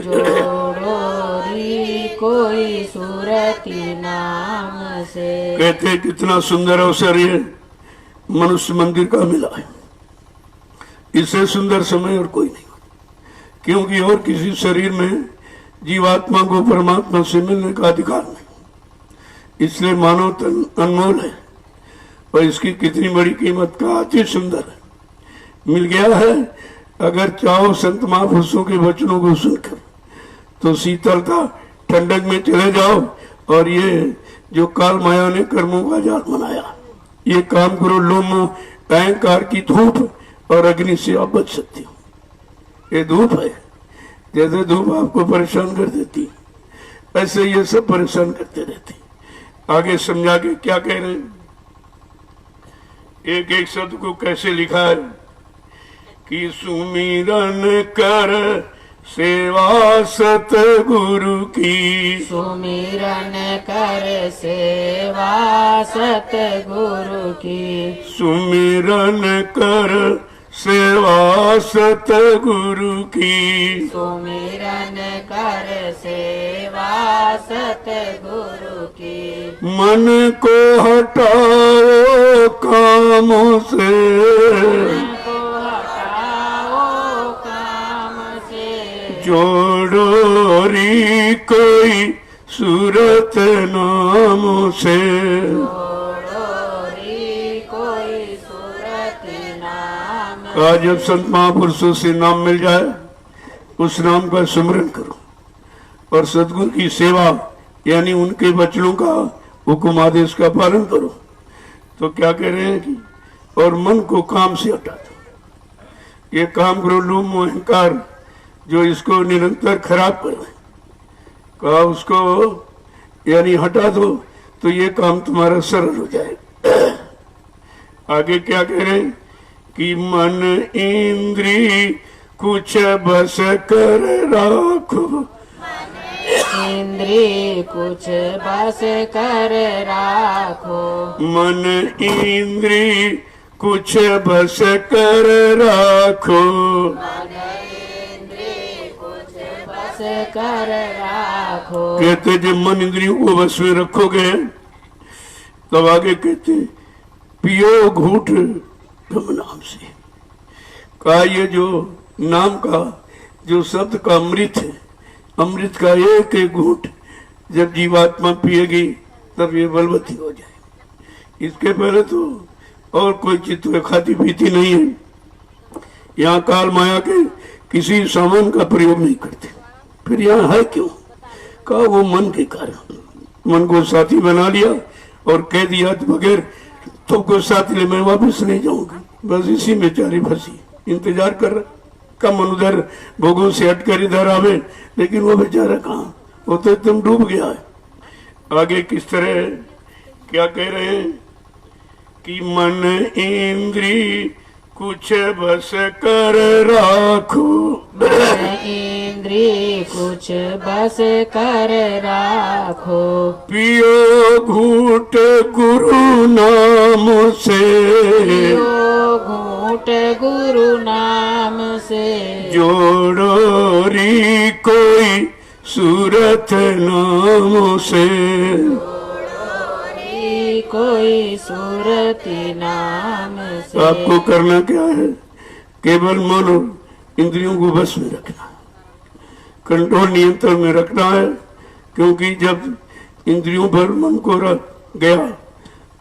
जोड़ोरी कोई सूरती नाम से। कहते कितना सुंदर अवसर ये मनुष्य मंदिर का मिला है। इससे सुंदर समय और कोई नहीं, क्योंकि और किसी शरीर में जीवात्मा को परमात्मा से मिलने का अधिकार नहीं। इसलिए मानव तन अनमोल है और इसकी कितनी बड़ी कीमत का अति सुंदर है। मिल गया है। अगर चाहो संत महापुरुषों के वचनों को सुनकर तो शीतलता ठंडक में चले जाओ, और ये जो काल माया ने कर्मों का जाल बनाया, ये काम करो। लोमो अहंकार की धूप और अग्नि से आप बच सकते हो। ये धूप है, जैसे धूप आपको परेशान कर देती है, ऐसे ये सब परेशान करते रहते। आगे समझा के क्या कह रहे हैं, एक एक शब्द को कैसे लिखा है कि सुमिरन कर सेवा सतगुरु की, सुमिरन कर सेवा सतगुरु की, सुमिरन कर सेवा सतगुरु की, सुमिरन कर सेवा सतगुरु की, मन को हटाओ कामों से, को हटाओ काम से, जोड़ोरी कोई सूरत नाम से। जोड़ोरी कोई सूरती नाम। आज जब संत महापुरुषों से नाम मिल जाए, उस नाम का सुमरन करो और सदगुरु की सेवा यानी उनके वचनों का हुक्म आदेश का पालन करो। तो क्या कह रहे हैं कि और मन को काम से हटा दो। ये काम करो, लोभ मोह अहंकार जो इसको निरंतर खराब कर रहे हैं, कहा उसको यानी हटा दो, तो ये काम तुम्हारा सरल हो जाएगा। आगे क्या कह रहे हैं कि मन इंद्री कुछ बस कर राखो, इंद्री कुछ बस कर राखो, मन इंद्री कुछ बस कर राखो, इंद्री कुछ बस कर राखो। कहते जब मन इंद्रियों को बस में रखोगे, तब आगे कहते पियो घूट गम नाम से। कहा ये जो नाम का जो शब्द का अमृत है, अमृत का एक एक घूंट जब जीवात्मा पिएगी तब ये बलवती हो जाए। इसके पहले तो और कोई चीज तो खाती पीती नहीं है। यहाँ काल माया के किसी सामान का प्रयोग नहीं करते। फिर यहाँ है क्यों? कहा वो मन के कारण। मन को साथी बना लिया और कह दिया तो बगैर तुमको साथी ले मैं वापस नहीं जाऊंगी, बस इसी में चारी फंसी इंतजार कर रहा। कम उधर भोगों से हटकर इधर आवे, लेकिन वो बेचारा कहाँ, वो तो एकदम डूब गया है। आगे किस तरह क्या कह रहे हैं कि मन इंद्री कुछ बस कर राखो, इंद्री कुछ बस कर राखो, पियो घूट गुरु नाम से, पियो घूट गुरु नाम से, जोड़ोरी कोई सूरत नाम से, कोई सूरती नाम से। आपको करना क्या है? केवल मन और इंद्रियों को बस में रखना। कंट्रोल नियंत्रण में रखना है, क्योंकि जब इंद्रियों पर मन को रख गया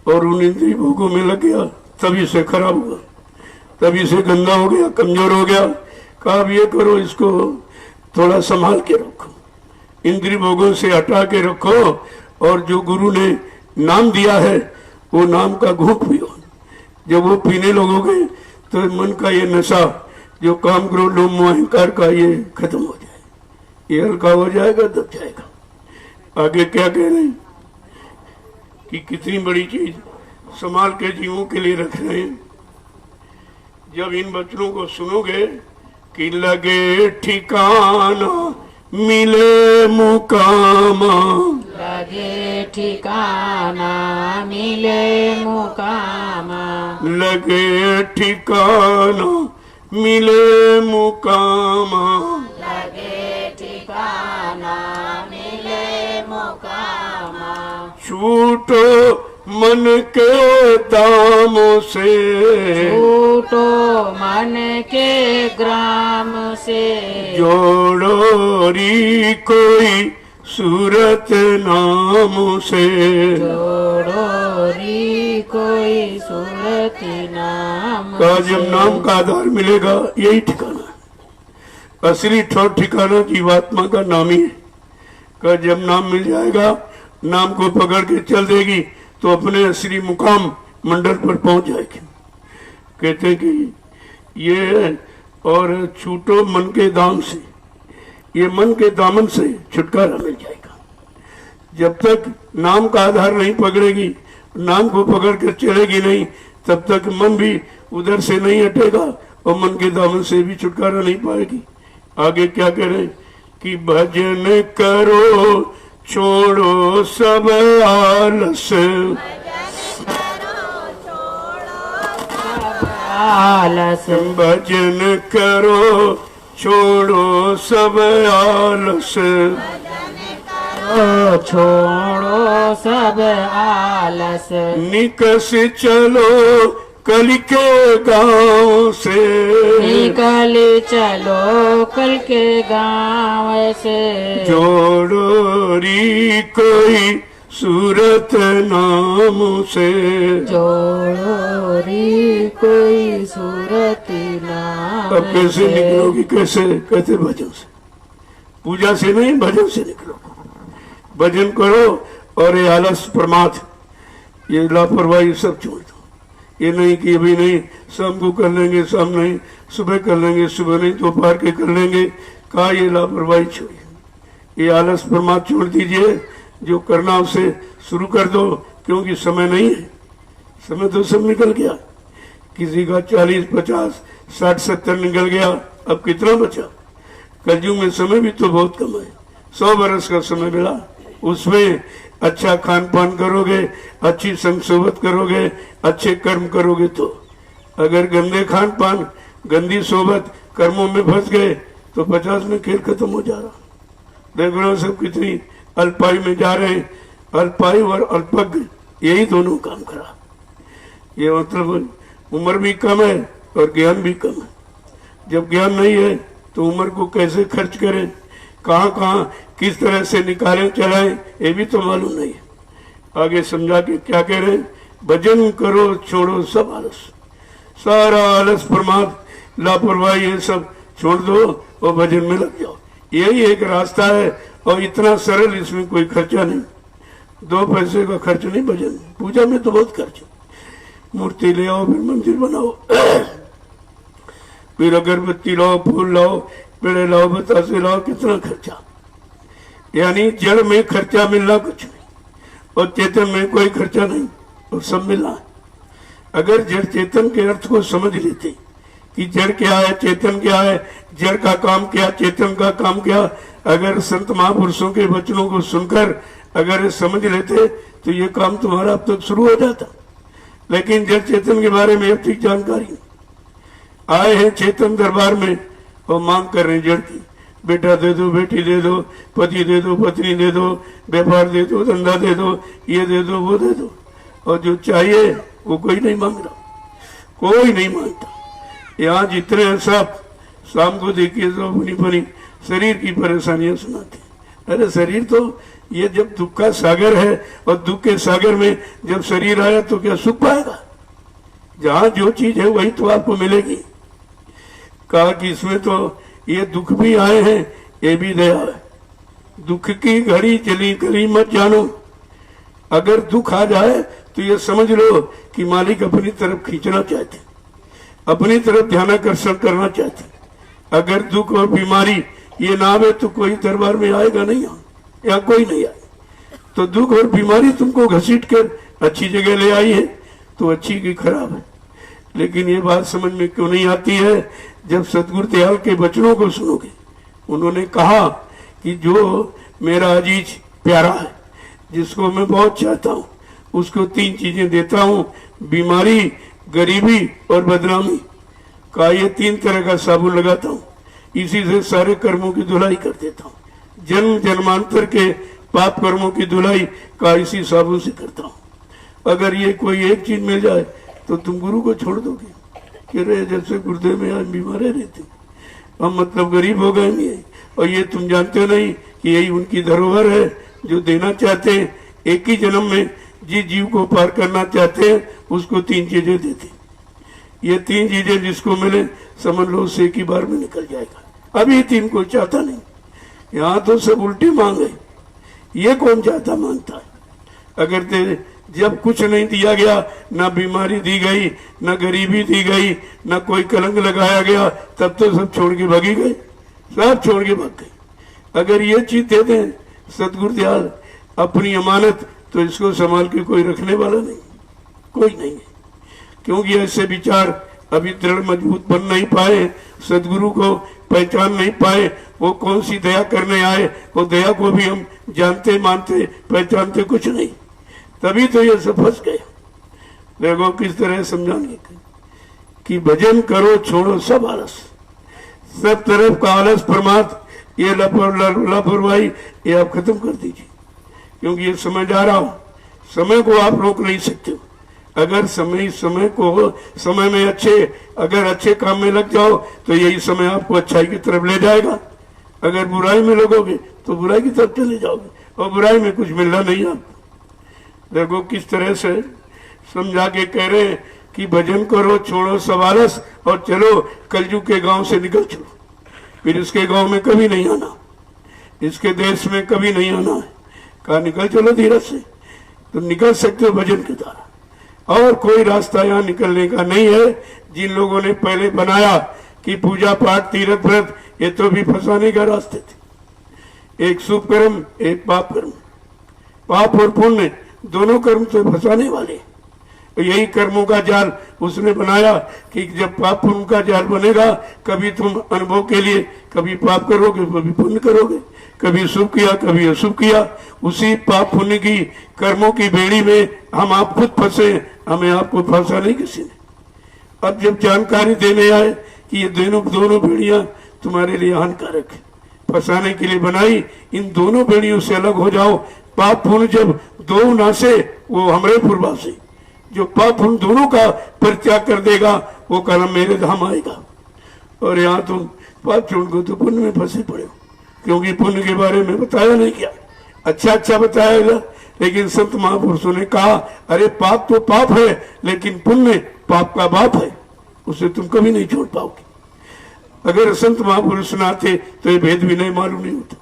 और उन इंद्रिय भोगों में लग गया तभी से खराब हुआ, तभी से गंदा हो गया, कमजोर हो गया। कहा अब ये करो, इसको थोड़ा संभाल के रखो, इंद्रिय भोगों से हटा के रखो, और जो गुरु ने नाम दिया है वो नाम का घूंट पियो। जब वो पीने लगोगे तो मन का ये नशा जो काम क्रोध लोभ मोह अहंकार का ये खत्म हो जाए, ये हल्का हो जाएगा, दब जाएगा। आगे क्या कह रहे हैं कि कितनी बड़ी चीज संभाल के जीवों के लिए रख रहे हैं। जब इन वचनों को सुनोगे कि लगे ठिकाना मिले मुकामा, लगे ठिकाना मिले मुकामा, लगे ठिकाना मिले मुकामा, लगे ठिकाना मिले मुकामा, छूटो मन के दामों से, छूटो मन के ग्राम से, जोड़ो री कोई सूरत नाम से, जोड़ो री कोई सूरत नाम का जब नाम का आधार मिलेगा यही ठिकाना है। असली ठोर ठिकाना जीवात्मा का नाम ही है। का जब नाम मिल जाएगा, नाम को पकड़ के चल देगी तो अपने असली मुकाम मंडल पर पहुंच जाएगी। कहते कि ये और छूटो मन के दाम से, ये मन के दामन से छुटकारा मिल जाएगा। जब तक नाम का आधार नहीं पकड़ेगी, नाम को पकड़ कर चलेगी नहीं, तब तक मन भी उधर से नहीं हटेगा और मन के दामन से भी छुटकारा नहीं पाएगी। आगे क्या कह रहे हैं कि भजन करो छोड़ो सब आलस, आलस, भजन करो छोड़ो सब आलस, ओ छोड़ो सब आलस, निकस चलो कल के गांव से, निकल चलो कल के गाँव से, जोड़ो री कोई सूरत नाम से, जोड़ो री कोई सूरत नाम अब कैसे निकलोगी? कैसे? कहते भजन से, पूजा से नहीं, भजन से निकलो। भजन करो और ये आलस प्रमाद, ये लापरवाही सब छोड़ दो। ये नहीं कि अभी नहीं, शाम को कर लेंगे, शाम नहीं, सुबह कर लेंगे, सुबह नहीं, दोपहर के कर लेंगे। कहा ये लापरवाही छोड़िए, ये आलस प्रमाद छोड़ दीजिए। जो करना उसे शुरू कर दो, क्योंकि समय नहीं है। समय तो सब निकल गया, किसी का 40, 50, 60, 70 निकल गया, अब कितना बचा? कलयुग में समय भी तो बहुत कम है। 100 बरस का समय मिला, उसमें अच्छा खान पान करोगे, अच्छी संग सोबत करोगे, अच्छे कर्म करोगे तो। अगर गंदे खान पान, गंदी सोबत, कर्मों में फंस गए तो 50 में खेल खत्म हो जा रहा। देख रहे हो सब कितनी अल्पायु में जा रहे हैं। अल्पायु और अल्पज्ञ यही दोनों काम खराब। ये मतलब उम्र भी कम है और ज्ञान भी कम है। जब ज्ञान नहीं है तो उम्र को कैसे खर्च करें, कहाँ कहाँ किस तरह से निकालें चलाएं, ये भी तो मालूम नहीं है। आगे समझा के क्या कह रहे हैं, भजन करो छोड़ो सब आलस, सारा आलस प्रमाद लापरवाही ये सब छोड़ दो और भजन में लग जाओ। यही एक रास्ता है और इतना सरल, इसमें कोई खर्चा नहीं, 2 पैसे का खर्च नहीं। भजन पूजा में तो बहुत खर्च, मूर्ति ले आओ, फिर मंदिर बनाओ, फिर अगरबत्ती लाओ, फूल लाओ, पेड़े लाओ, बतासे लाओ, कितना खर्चा। यानी जड़ में खर्चा मिलना कुछ नहीं और चेतन में कोई खर्चा नहीं और सब मिलना है। अगर जड़ चेतन के अर्थ को समझ लेते कि जड़ क्या है, चेतन क्या है, जड़ का काम क्या, चेतन का काम क्या, अगर संत महापुरुषों के वचनों को सुनकर अगर समझ लेते तो ये काम तुम्हारा अब तक शुरू हो जाता। लेकिन जड़ चेतन के बारे में अब तक जानकारी आए हैं चेतन दरबार में और मांग कर रहे हैं जड़ की, बेटा दे दो, बेटी दे दो, पति दे दो, पत्नी दे दो, व्यापार दे दो, धंधा दे दो, ये दे दो, वो दे दो। और जो चाहिए वो कोई नहीं मांग रहा, कोई नहीं मांगता। यहाँ जितने हैं सब शाम को देखिए सब बनी बनी शरीर की परेशानियां सुनाते हैं। अरे शरीर तो ये जब दुख का सागर है और दुख के सागर में जब शरीर आया तो क्या सुख पाएगा? जहां जो चीज है वही तो आपको मिलेगी। कहा कि इसमें तो ये दुख भी आए हैं, ये भी दया है। दुख की घड़ी चली करी मत जानो। अगर दुख आ जाए तो ये समझ लो कि मालिक अपनी तरफ खींचना चाहते, अपनी तरफ ध्यानाकर्षण करना चाहते। अगर दुख और बीमारी ये ना आवे तो कोई दरबार में आएगा नहीं, यहाँ कोई नहीं आए। तो दुख और बीमारी तुमको घसीट कर अच्छी जगह ले आई है तो अच्छी की खराब है। लेकिन ये बात समझ में क्यों नहीं आती है? जब सतगुरु दयाल के वचनों को सुनोगे, उन्होंने कहा कि जो मेरा अजीज प्यारा है, जिसको मैं बहुत चाहता हूँ, उसको 3 चीजें देता हूँ, बीमारी, गरीबी और बदनामी। का ये 3 तरह का साबुन लगाता हूँ, इसी से सारे कर्मों की धुलाई कर देता हूँ। जन्म जन्मांतर के पाप कर्मों की धुलाई का इसी साबुन से करता हूँ। अगर ये कोई एक चीज मिल जाए तो तुम गुरु को छोड़ दोगे कि रे जब से गुरुदेव में आज बीमारे रहते, हम मतलब गरीब हो गए नहीं। और ये तुम जानते नहीं कि यही उनकी धरोहर है जो देना चाहते हैं। एक ही जन्म में जिस जीव को पार करना चाहते हैं उसको 3 चीजें देते। ये 3 चीजें जिसको मिले समझ लो उसे एक ही बार में निकल जाएगा। अभी 3 कोई चाहता नहीं, यहाँ तो सब उल्टी मांगे। ये कौन चाहता मांगता है? अगर तेरे जब कुछ नहीं दिया गया, ना बीमारी दी गई, ना गरीबी दी गई, ना कोई कलंक लगाया गया, तब तो सब छोड़ के भागी गए, सब छोड़ के भाग गए। अगर ये चीज दे दें सतगुरु दयाल अपनी अमानत, तो इसको संभाल के कोई रखने वाला नहीं, कोई नहीं है। क्योंकि ऐसे विचार अभी दृढ़ मजबूत बन नहीं पाए, सदगुरु को पहचान नहीं पाए। वो कौन सी दया करने आए, वो दया को भी हम जानते मानते पहचानते कुछ नहीं, तभी तो ये सब फंस गए। देखो किस तरह समझाने कि भजन करो छोड़ो सब आलस, सब तरफ का आलस प्रमाद, ये लापरवाही ये आप खत्म कर दीजिए। क्योंकि ये समय जा रहा हूं, समय को आप रोक नहीं सकते हो। अगर समय में अच्छे काम में लग जाओ तो यही समय आपको अच्छाई की तरफ ले जाएगा। अगर बुराई में लगोगे तो बुराई की तरफ चले जाओगे, और बुराई में कुछ मिलना नहीं आपको। देखो किस तरह से समझा के कह रहे हैं कि भजन करो छोड़ो सब आलस, और चलो कलयुग के गांव से निकल चलो। फिर इसके गांव में कभी नहीं आना, इसके देश में कभी नहीं आना है। कहा निकल चलो धीरज से, तो निकल सकते हो भजन के द्वारा। और कोई रास्ता यहाँ निकलने का नहीं है। जिन लोगों ने पहले बनाया कि पूजा पाठ तीर्थ व्रत, ये तो भी फंसाने का रास्ते थे। एक शुभ कर्म एक पाप कर्म, पाप और पुण्य दोनों कर्म तो फंसाने वाले। यही कर्मों का जाल उसने बनाया कि जब पाप पुण्य का जाल बनेगा, कभी तुम अनुभव के लिए कभी पाप करोगे कभी पुण्य करोगे, कभी शुभ किया कभी अशुभ किया। उसी पाप पुण्य की कर्मों की बेड़ी में हम आप खुद फंसे, हमें आपको फंसा नहीं किसी ने। अब जब जानकारी देने आए कि ये दोनों बेड़ियां तुम्हारे लिए हानिकारक है, फंसाने के लिए बनाई, इन दोनों बेड़ियों से अलग हो जाओ। पाप पुण्य जब दो नासे वो हमरे पूर्वा से, जो पाप पुण्य दोनों का परित्याग कर देगा वो कलम मेरे धाम आएगा। और यहाँ तुम पाप छोड़ को तो पुण्य में फंसे पड़े हो, क्योंकि पुण्य के बारे में बताया नहीं गया। अच्छा बताया गया, लेकिन संत महापुरुषों ने कहा अरे पाप तो पाप है, लेकिन पुण्य पाप का बाप है, उसे तुम कभी नहीं छोड़ पाओगे। अगर संत महापुरुष ना थे तो ये भेद भी नहीं मालूम नहीं होता,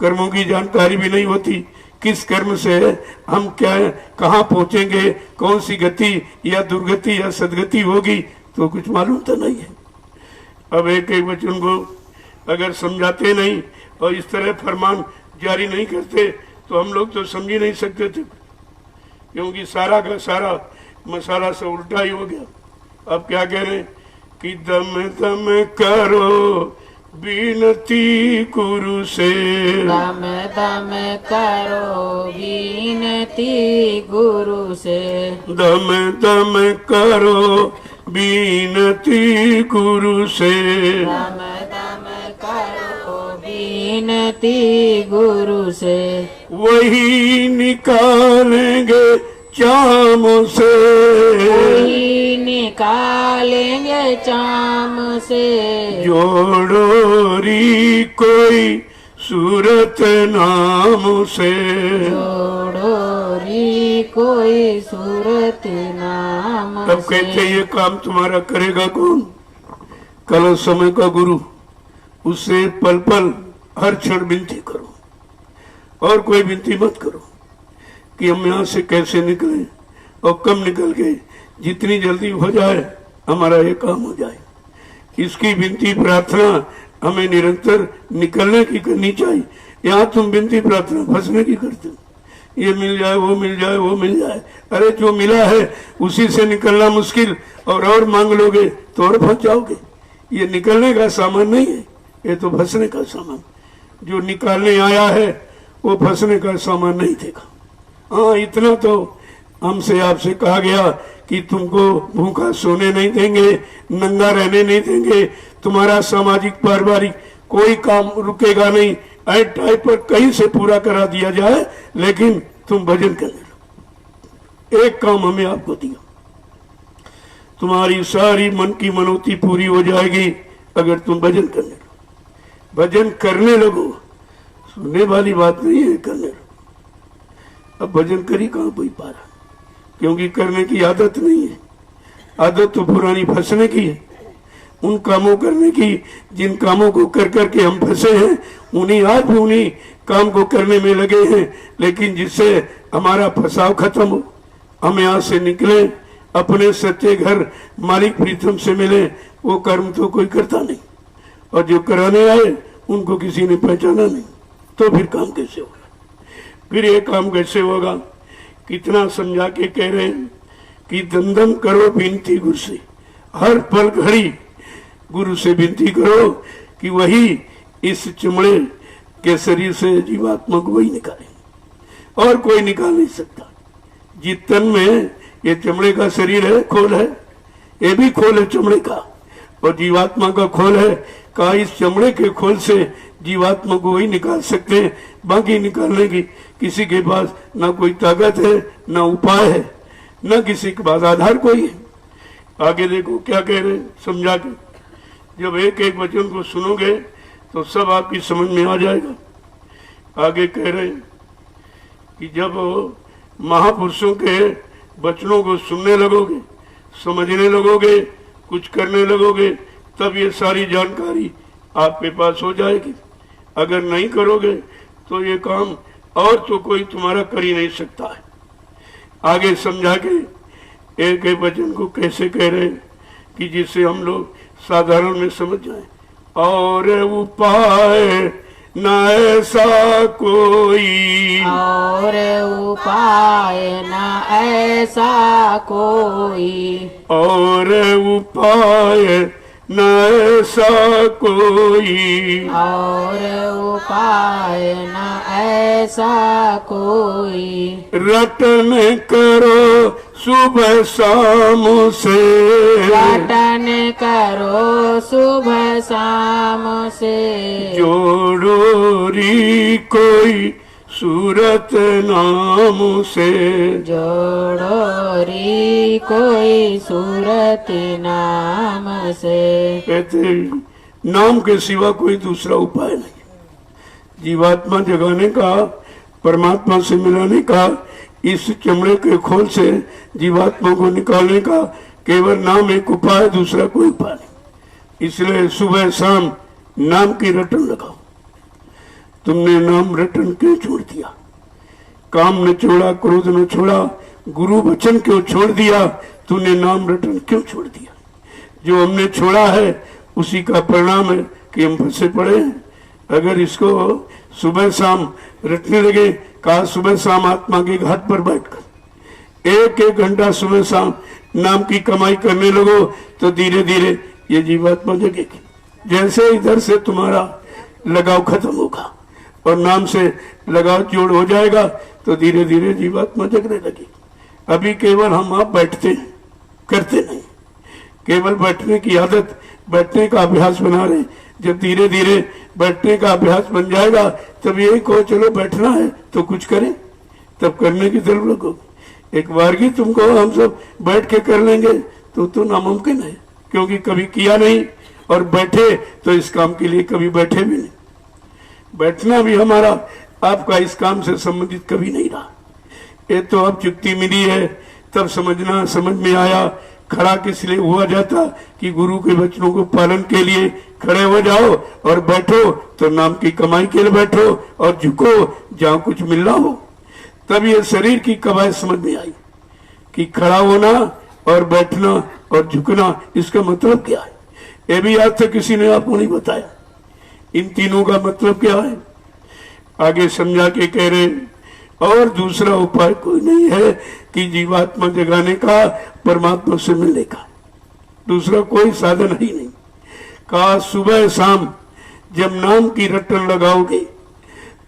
कर्मों की जानकारी भी नहीं होती। किस कर्म से हम क्या कहाँ पहुंचेंगे, कौन सी गति या दुर्गति या सदगति होगी, तो कुछ मालूम तो नहीं है। अब एक एक वचन को अगर समझाते नहीं और इस तरह फरमान जारी नहीं करते तो हम लोग तो समझ ही नहीं सकते थे, क्योंकि सारा का सारा मसाला से उल्टा ही हो गया। अब क्या कह रहे हैं कि दम दम करो बीनती गुरु से, दम दम करो बीनती गुरु से, दम दम करो बीनती गुरु से, दम दम करो बीनती गुरु से, वही निकालेंगे चाम से, कोई निकालेंगे चाम से। जोड़ोरी कोई सूरत नाम से, जोड़ोरी कोई सूरत नाम तब से। कहते ये काम तुम्हारा करेगा कौन? कल समय का गुरु। उससे पल पल हर क्षण विनती करो, और कोई विनती मत करो कि हम यहाँ से कैसे निकलें और कब निकल गए, जितनी जल्दी हो जाए हमारा ये काम हो जाए। इसकी विनती प्रार्थना हमें निरंतर निकलने की करनी चाहिए। यहाँ तुम विनती प्रार्थना फंसने की करते हो, ये मिल जाए वो मिल जाए वो मिल जाए। अरे जो मिला है उसी से निकलना मुश्किल, और मांग लोगे तो और फंस जाओगे। ये निकलने का सामान नहीं है, ये तो फंसने का सामान। जो निकालने आया है वो फंसने का सामान नहीं देगा। हाँ, इतना तो हमसे आपसे कहा गया कि तुमको भूखा सोने नहीं देंगे, नंगा रहने नहीं देंगे, तुम्हारा सामाजिक पारिवारिक कोई काम रुकेगा नहीं। एट टाइम पर कहीं से पूरा करा दिया जाए, लेकिन तुम भजन करने लगो। एक काम हमें आपको दिया, तुम्हारी सारी मन की मनोती पूरी हो जाएगी अगर तुम भजन करने लगो। भजन करने लगो, सुनने वाली बात नहीं है, करने लगो। अब भजन करी कहाँ कोई पा रहा, क्योंकि करने की आदत नहीं है। आदत तो पुरानी फंसने की है, उन कामों करने की जिन कामों को कर करके हम फंसे हैं, आज भी उन्हीं काम को करने में लगे हैं। लेकिन जिससे हमारा फंसाव खत्म हो, हम यहाँ से निकले, अपने सच्चे घर मालिक प्रीतम से मिले, वो कर्म तो कोई करता नहीं, और जो कराने आए उनको किसी ने पहचाना नहीं, तो फिर काम कैसे होगा? फिर ये काम कैसे होगा? कितना समझा के कह रहे हैं कि दंदम करो विनती गुरु से, हर पल घड़ी गुरु से विनती करो कि वही इस चमड़े के शरीर से जीवात्मा को वही निकाले, और कोई निकाल नहीं सकता। जिस तन में ये चमड़े का शरीर है, खोल है, ये भी खोल है चमड़े का, और जीवात्मा का खोल है। का इस चमड़े के खोल से जीवात्मा को वही निकाल सकते हैं, बाकी निकालने की किसी के पास ना कोई ताकत है, ना उपाय है, ना किसी के पास आधार कोई है। आगे देखो क्या कह रहे हैं, समझा के। जब एक एक वचन को सुनोगे तो सब आपकी समझ में आ जाएगा। आगे कह रहे हैं कि जब महापुरुषों के वचनों को सुनने लगोगे, समझने लगोगे, कुछ करने लगोगे, तब ये सारी जानकारी आपके पास हो जाएगी। अगर नहीं करोगे तो ये काम और तो कोई तुम्हारा कर ही नहीं सकता है। आगे समझा के एक एक वचन को कैसे कह रहे हैं कि जिससे हम लोग साधारण में समझ जाए। और उपाय न ऐसा कोई, और उपाय न ऐसा कोई, और उपाय न ऐसा कोई, और उपाय न ऐसा कोई। रटन करो सुबह शाम से, रटन करो सुबह शाम से। जोड़ोरी कोई सूरत नाम से, जोड़ोरी कोई सूरत नाम से। कहते नाम के सिवा कोई दूसरा उपाय नहीं। जीवात्मा जगाने का, परमात्मा से मिलाने का, इस चमड़े के खोल से जीवात्मा को निकालने का केवल नाम एक उपाय, दूसरा कोई उपाय नहीं। इसलिए सुबह शाम नाम की रटन लगाओ। तुमने नाम रटन क्यों छोड़ दिया? काम न छोड़ा, क्रोध न छोड़ा, गुरु वचन क्यों छोड़ दिया? तूने नाम रटन क्यों छोड़ दिया? जो हमने छोड़ा है उसी का परिणाम है कि हम फंसे पड़े हैं। अगर इसको सुबह शाम रटने लगे, कहा सुबह शाम आत्मा के घाट पर बैठकर एक एक घंटा सुबह शाम नाम की कमाई करने लगो, तो धीरे धीरे ये जीवात्मा जगेगी। जैसे इधर से तुम्हारा लगाव खत्म होगा और नाम से लगाव जोड़ हो जाएगा, तो धीरे धीरे जीवात्मा जगने लगेगी। अभी केवल हम आप बैठते हैं, करते नहीं, केवल बैठने की आदत, बैठने का अभ्यास बना रहे। जब धीरे धीरे बैठने का अभ्यास बन जाएगा, तब यही कहो चलो बैठना है तो कुछ करें, तब करने की जरूरत होगी। एक बार की तुमको हम सब बैठ के कर लेंगे तो नामुमकिन है, क्योंकि कभी किया नहीं और बैठे तो इस काम के लिए कभी बैठे भी नहीं। बैठना भी हमारा आपका इस काम से संबंधित कभी नहीं रहा। ये तो अब युक्ति मिली है, तब समझ में आया। खड़ा किस लिए हुआ जाता कि गुरु के वचनों को पालन के लिए खड़े हो जाओ और बैठो तो नाम की कमाई के लिए बैठो और झुको जहां कुछ मिल रहा हो। तब ये शरीर की कवायद समझ में आई कि खड़ा होना और बैठना और झुकना इसका मतलब क्या है। ये भी आज तक किसी ने आपको नहीं बताया। इन तीनों का मतलब क्या है आगे समझा के कह रहे हैं। और दूसरा उपाय कोई नहीं है कि जीवात्मा जगाने का, परमात्मा से मिलने का। दूसरा कोई साधन ही नहीं। कहा सुबह शाम जब नाम की रटन लगाओगे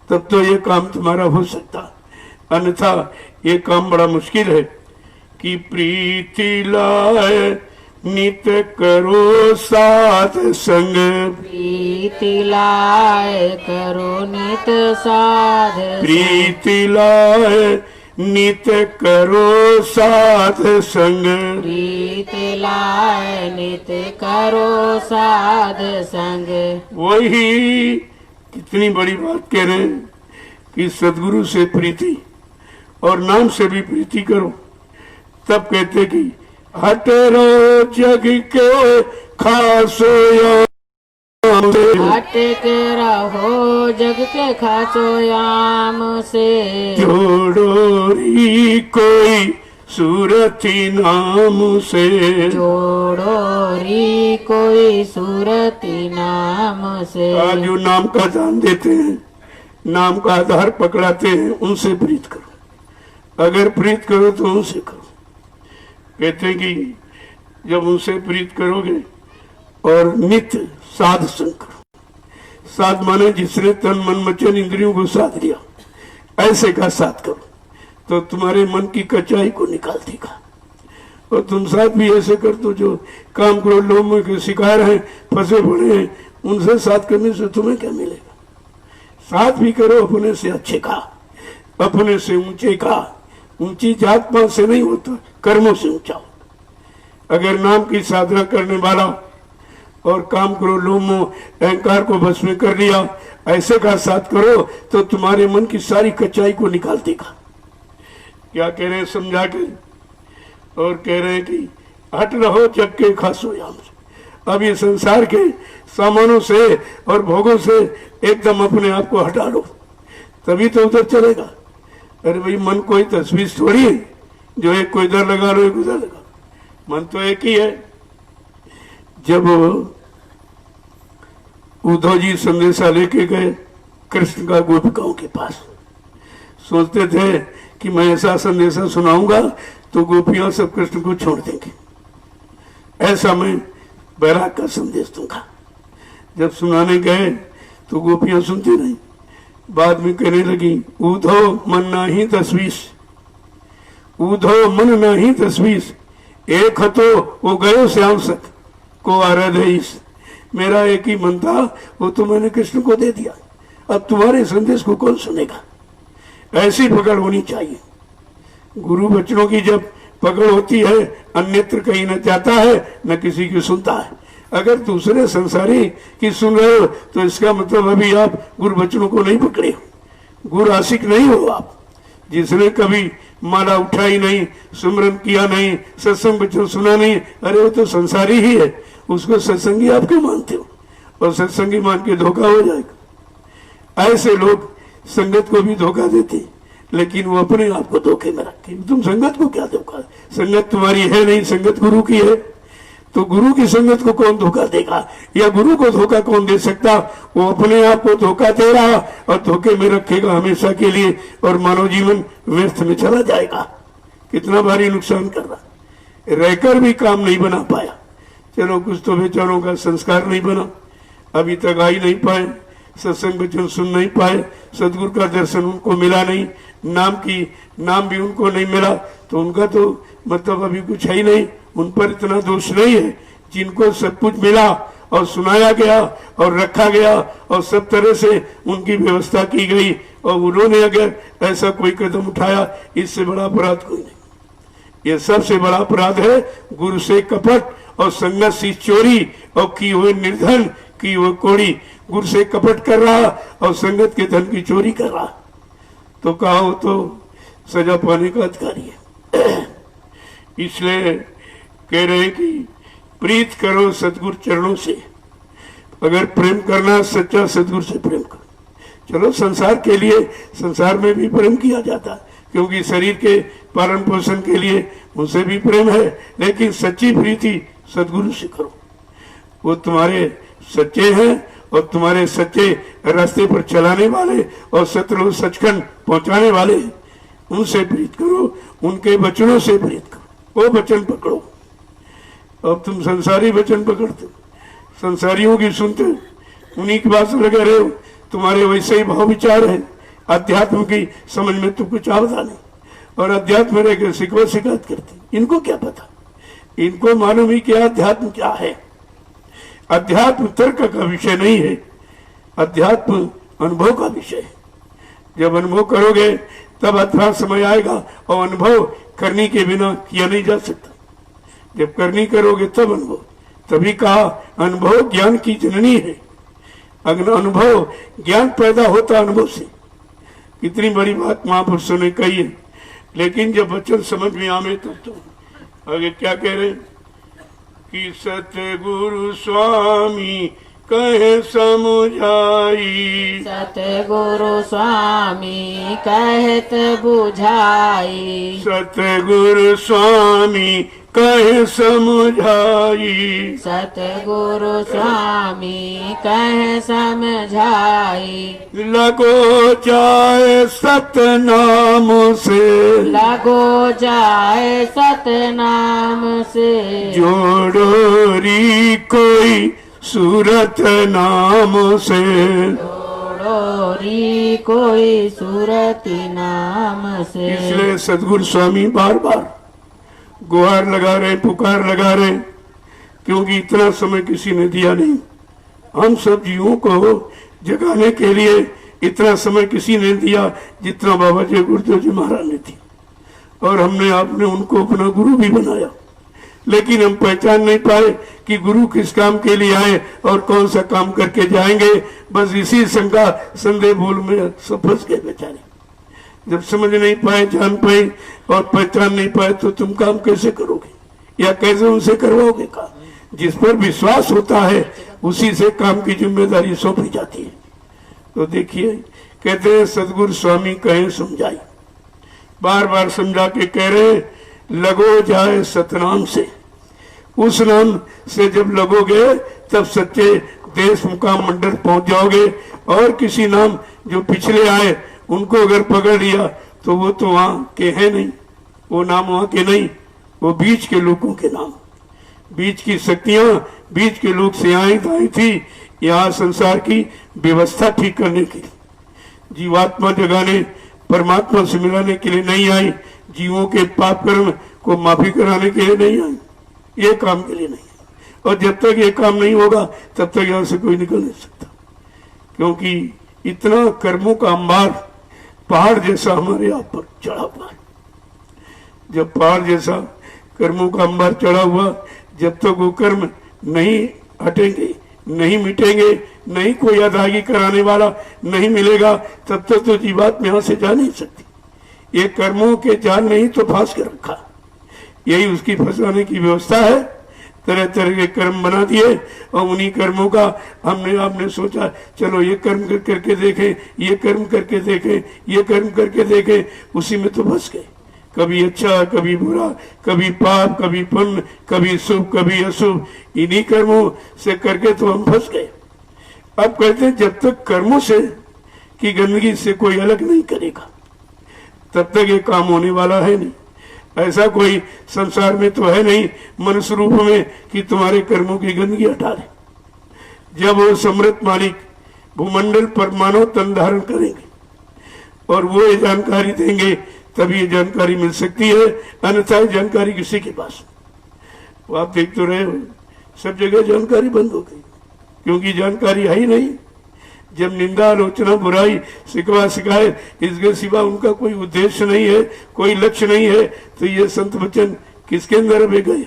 तब तो ये काम तुम्हारा हो सकता, अन्यथा ये काम बड़ा मुश्किल है। कि प्रीति लाए नित करो साध संग, प्रीति लाए करो नित साध, प्रीति लाए नित करो साध संग, प्रीति लाए नित करो साध संग। वही कितनी बड़ी बात कह रहे हैं कि सदगुरु से प्रीति और नाम से भी प्रीति करो। तब कहते कि हट रो जग के खासो याम से, हट के रहो जग के खासो याम से, जोड़ो री कोई सूरती नाम से, जोड़ो री कोई सूरती नाम से। आज जो नाम का दान देते हैं, नाम का आधार पकड़ाते हैं, उनसे प्रीत करो। अगर प्रीत करो तो उनसे करो। कहते हैं कि जब उनसे प्रीत करोगे और नित्य साध संग करो। साध माने जिसने तन मन वचन इंद्रियों को साध लिया, ऐसे का साध करो तो तुम्हारे मन की कचाई को निकाल देगा। और तुम साथ भी ऐसे कर दो जो काम करो लोगों के शिकार हैं, फंसे पड़े हैं, उनसे साथ करने से तुम्हें क्या मिलेगा। साथ भी करो अपने से अच्छे का, अपने से ऊंचे का। ऊंची जात पात से नहीं होता, कर्मों से ऊंचा हो। अगर नाम की साधना करने वाला और काम करो लोमो अहंकार को भस्म में कर लिया, ऐसे का साथ करो तो तुम्हारे मन की सारी कच्चाई को निकाल देगा। क्या कह रहे हैं समझा के, और कह रहे हैं कि हट रहो जग के खासो याम से। अब ये संसार के सामानों से और भोगों से एकदम अपने आप को हटा लो, तभी तो उधर चलेगा। अरे भाई मन कोई तस्वीर थोड़ी है जो एक को इधर लगा लो एक उधर लगा। मन तो एक ही है। जब उद्धव जी संदेशा लेके गए कृष्ण का गोपिकाओं के पास, सोचते थे कि मैं ऐसा संदेशा सुनाऊंगा तो गोपियां सब कृष्ण को छोड़ देंगे, ऐसा मैं बैराग का संदेश दूंगा। जब सुनाने गए तो गोपियां सुनती नहीं। बाद में कहने लगी उद्धव मन नाही 10-20, उद्धव मन नाही 10-20, एक हतो वो गयो श्याम सक को आराधईस। मेरा एक ही मन था, वो तो मैंने कृष्ण को दे दिया। अब तुम्हारे संदेश को कौन सुनेगा। ऐसी पकड़ होनी चाहिए। गुरु बचनों की जब पकड़ होती है, अन्यत्र कहीं न जाता है न किसी की सुनता है। अगर दूसरे संसारी की सुन रहे हो तो इसका मतलब अभी आप गुरु बचनों को नहीं पकड़े हो, गुरु आशिक नहीं हो आप। जिसने कभी माला उठाई नहीं, सुमरन किया नहीं, सत्संग बचन सुना नहीं, अरे वो तो संसारी ही है, उसको सत्संगी आप क्यों मानते हो। और सत्संगी मान के धोखा हो जाएगा। ऐसे लोग संगत को भी धोखा देते, लेकिन वो अपने आप को धोखे में रखे। तुम संगत को क्या धोखा, संगत तुम्हारी है नहीं, संगत गुरु की है। तो गुरु की संगत को कौन धोखा देगा, या गुरु को धोखा कौन दे सकता। वो अपने आप को धोखा दे रहा और धोखे में रखेगा हमेशा के लिए, और मानव जीवन व्यर्थ में चला जाएगा। कितना भारी नुकसान कर रहा, रहकर भी काम नहीं बना पाया। चलो कुछ तो बेचारों का संस्कार नहीं बना, अभी तक आ ही नहीं पाए, सत्संग वचन सुन नहीं पाए, सदगुरु का दर्शन उनको मिला नहीं, नाम भी उनको नहीं मिला, तो उनका तो मतलब अभी कुछ है ही नहीं। उन पर इतना दोष नहीं है। जिनको सब कुछ मिला और सुनाया गया और रखा गया और सब तरह से उनकी व्यवस्था की गई, और उन्होंने अगर ऐसा कोई कदम उठाया, इससे बड़ा अपराध कोई नहीं। ये सबसे बड़ा अपराध है। गुरु से कपट और संगत से चोरी और की हुए निर्धन की हुए कोड़ी। गुरु से कपट कर रहा और संगत के धन की चोरी कर रहा तो कहा हो तो सजा पाने का अधिकारी है। इसलिए कह रहे हैं कि प्रीत करो सतगुरु चरणों से। अगर प्रेम करना सच्चा सतगुरु से प्रेम करो। चलो संसार के लिए संसार में भी प्रेम किया जाता है, क्योंकि शरीर के पालन पोषण के लिए उनसे भी प्रेम है, लेकिन सच्ची प्रीति सतगुरु से करो। वो तुम्हारे सच्चे हैं और तुम्हारे सच्चे रास्ते पर चलाने वाले और सतलोक सचखंड पहुंचाने वाले, उनसे प्रीत करो, उनके वचनों से प्रीत करो। वो वचन पकड़ो। अब तुम संसारी वचन पकड़ते हो, संसारियों की सुनते हो, उन्हीं की बात से लगे रहे हो, तुम्हारे वैसे ही भाव विचार है। अध्यात्म की समझ में तो कुछ आवता नहीं, और अध्यात्म में रहकर शिकवा शिकायत करते। इनको क्या पता, इनको मालूम ही क्या अध्यात्म क्या है। अध्यात्म तर्क का विषय नहीं है, अध्यात्म अनुभव का विषय है। जब अनुभव करोगे तब अथवा समय आएगा, और अनुभव करने के बिना किया नहीं जा सकता। जब करनी करोगे तब अनुभव। तभी कहा अनुभव ज्ञान की जननी है। अनुभव ज्ञान पैदा होता अनुभव से। कितनी बड़ी बात महापुरुषों ने कही है, लेकिन जब वचन समझ में आवे तब तो आगे क्या कह रहे कि सतगुरु स्वामी कहे समझाई। सतगुरु स्वामी कहत बुझाई। सतगुरु स्वामी कहे समझाई। सतगुरु स्वामी कह समझाई। लगो जाए सतनाम से। लगो जाए सतनाम से। जोड़ोरी कोई सूरत नाम से। जोड़ोरी कोई सूरती नाम से। इसलिए सतगुरु स्वामी बार बार गुहार लगा रहे, पुकार लगा रहे, क्योंकि इतना समय किसी ने दिया नहीं। हम सब जीवों को जगाने के लिए इतना समय किसी ने दिया जितना बाबा जी गुरुदेव जी महाराज ने दिया, और हमने आपने उनको अपना गुरु भी बनाया। लेकिन हम पहचान नहीं पाए कि गुरु किस काम के लिए आए और कौन सा काम करके जाएंगे। बस इसी शंका संदेह भूल में सब फंस गए बेचारे। जब समझ नहीं पाए, जान पाए और पहचान नहीं पाए तो तुम काम कैसे करोगे या कैसे उनसे करवाओगे काम। जिस पर विश्वास होता है उसी से काम की जिम्मेदारी सौंपी जाती है। तो देखिए कहते हैं सतगुरु स्वामी कहे समझाई। बार बार समझा के कह रहे लगो जाए सतनाम से। उस नाम से जब लगोगे तब सच्चे देश मुकाम मंडल पहुंच जाओगे। और किसी नाम जो पिछले आए उनको अगर पकड़ लिया तो वो तो वहां के हैं नहीं, वो नाम वहां के नहीं, वो बीच के लोगों के नाम। बीच की शक्तियां बीच के लोग से आई थी यहाँ संसार की व्यवस्था ठीक करने की। जीवात्मा जगाने परमात्मा से मिलाने के लिए नहीं आई, जीवों के पाप कर्म को माफी कराने के लिए नहीं आई, ये काम के लिए नहीं। और जब तक ये काम नहीं होगा तब तक यहाँ से कोई निकल नहीं सकता, क्योंकि इतना कर्मों का अंबार पहाड़ जैसा हमारे आप पर चढ़ा हुआ है। जब पहाड़ जैसा कर्मों का अंबार चढ़ा हुआ, जब तक वो कर्म नहीं हटेंगे, नहीं मिटेंगे, नहीं कोई अदायगी कराने वाला नहीं मिलेगा, तब तक तो जीवात्मा यहाँ से जा नहीं सकती। ये कर्मों के जाल ने ही तो फांस के रखा, यही उसकी फंसाने की व्यवस्था है। तरह तरह के कर्म बना दिए और उन्हीं कर्मों का आपने सोचा चलो ये कर्म करके देखें, ये कर्म करके देखें, ये कर्म करके देखें, उसी में तो फंस गए। कभी अच्छा कभी बुरा, कभी पाप कभी पुण्य, कभी शुभ कभी अशुभ, इन्हीं कर्मों से करके तो हम फंस गए। अब कहते हैं जब तक कर्मों से की गंदगी से कोई अलग नहीं करेगा तब तक ये काम होने वाला है नहीं। ऐसा कोई संसार में तो है नहीं मनुष्य रूप में कि तुम्हारे कर्मों की गंदगी हटा दे। जब वो समृद्ध मालिक भूमंडल पर मानव तन धारण करेंगे और वो ये जानकारी देंगे तभी ये जानकारी मिल सकती है, अन्यथा जानकारी किसी के पास। वो आप देख तो रहे हो सब जगह जानकारी बंद हो गई, क्योंकि जानकारी है ही नहीं। जब निंदा आलोचना बुराई शिकवा शिकायत इसके सिवा उनका कोई उद्देश्य नहीं है, कोई लक्ष्य नहीं है, तो ये संत वचन किसके अंदर अबे गए,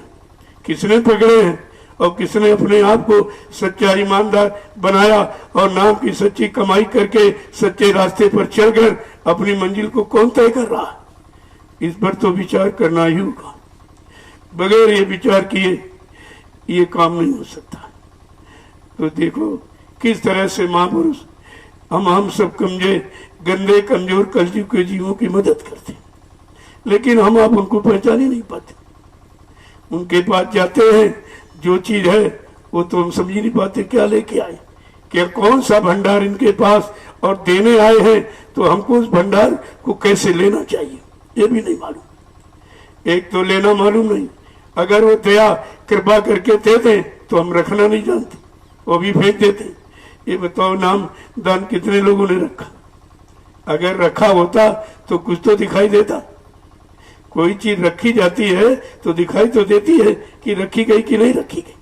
किसने पकड़े हैं और किसने अपने आप को सच्चा ईमानदार बनाया और नाम की सच्ची कमाई करके सच्चे रास्ते पर चलकर अपनी मंजिल को कौन तय कर रहा, इस पर तो विचार करना ही होगा। बगैर ये विचार किए ये काम नहीं हो सकता। तो देखो किस तरह से महापुरुष हम सब गंदे कमजोर कलयुग के जीवों की मदद करते, लेकिन हम आप उनको पहचान ही नहीं पाते। उनके पास जाते हैं, जो चीज है वो तो हम समझ नहीं पाते क्या लेके आए, क्या कौन सा भंडार इनके पास और देने आए हैं, तो हमको उस भंडार को कैसे लेना चाहिए ये भी नहीं मालूम। एक तो लेना मालूम नहीं, अगर वो दया कृपा करके दे दें तो हम रखना नहीं जानते, वो भी फेंक देते। ये बताओ नाम दान कितने लोगों ने रखा, अगर रखा होता तो कुछ तो दिखाई देता। कोई चीज रखी जाती है तो दिखाई तो देती है कि रखी गई कि नहीं रखी गई।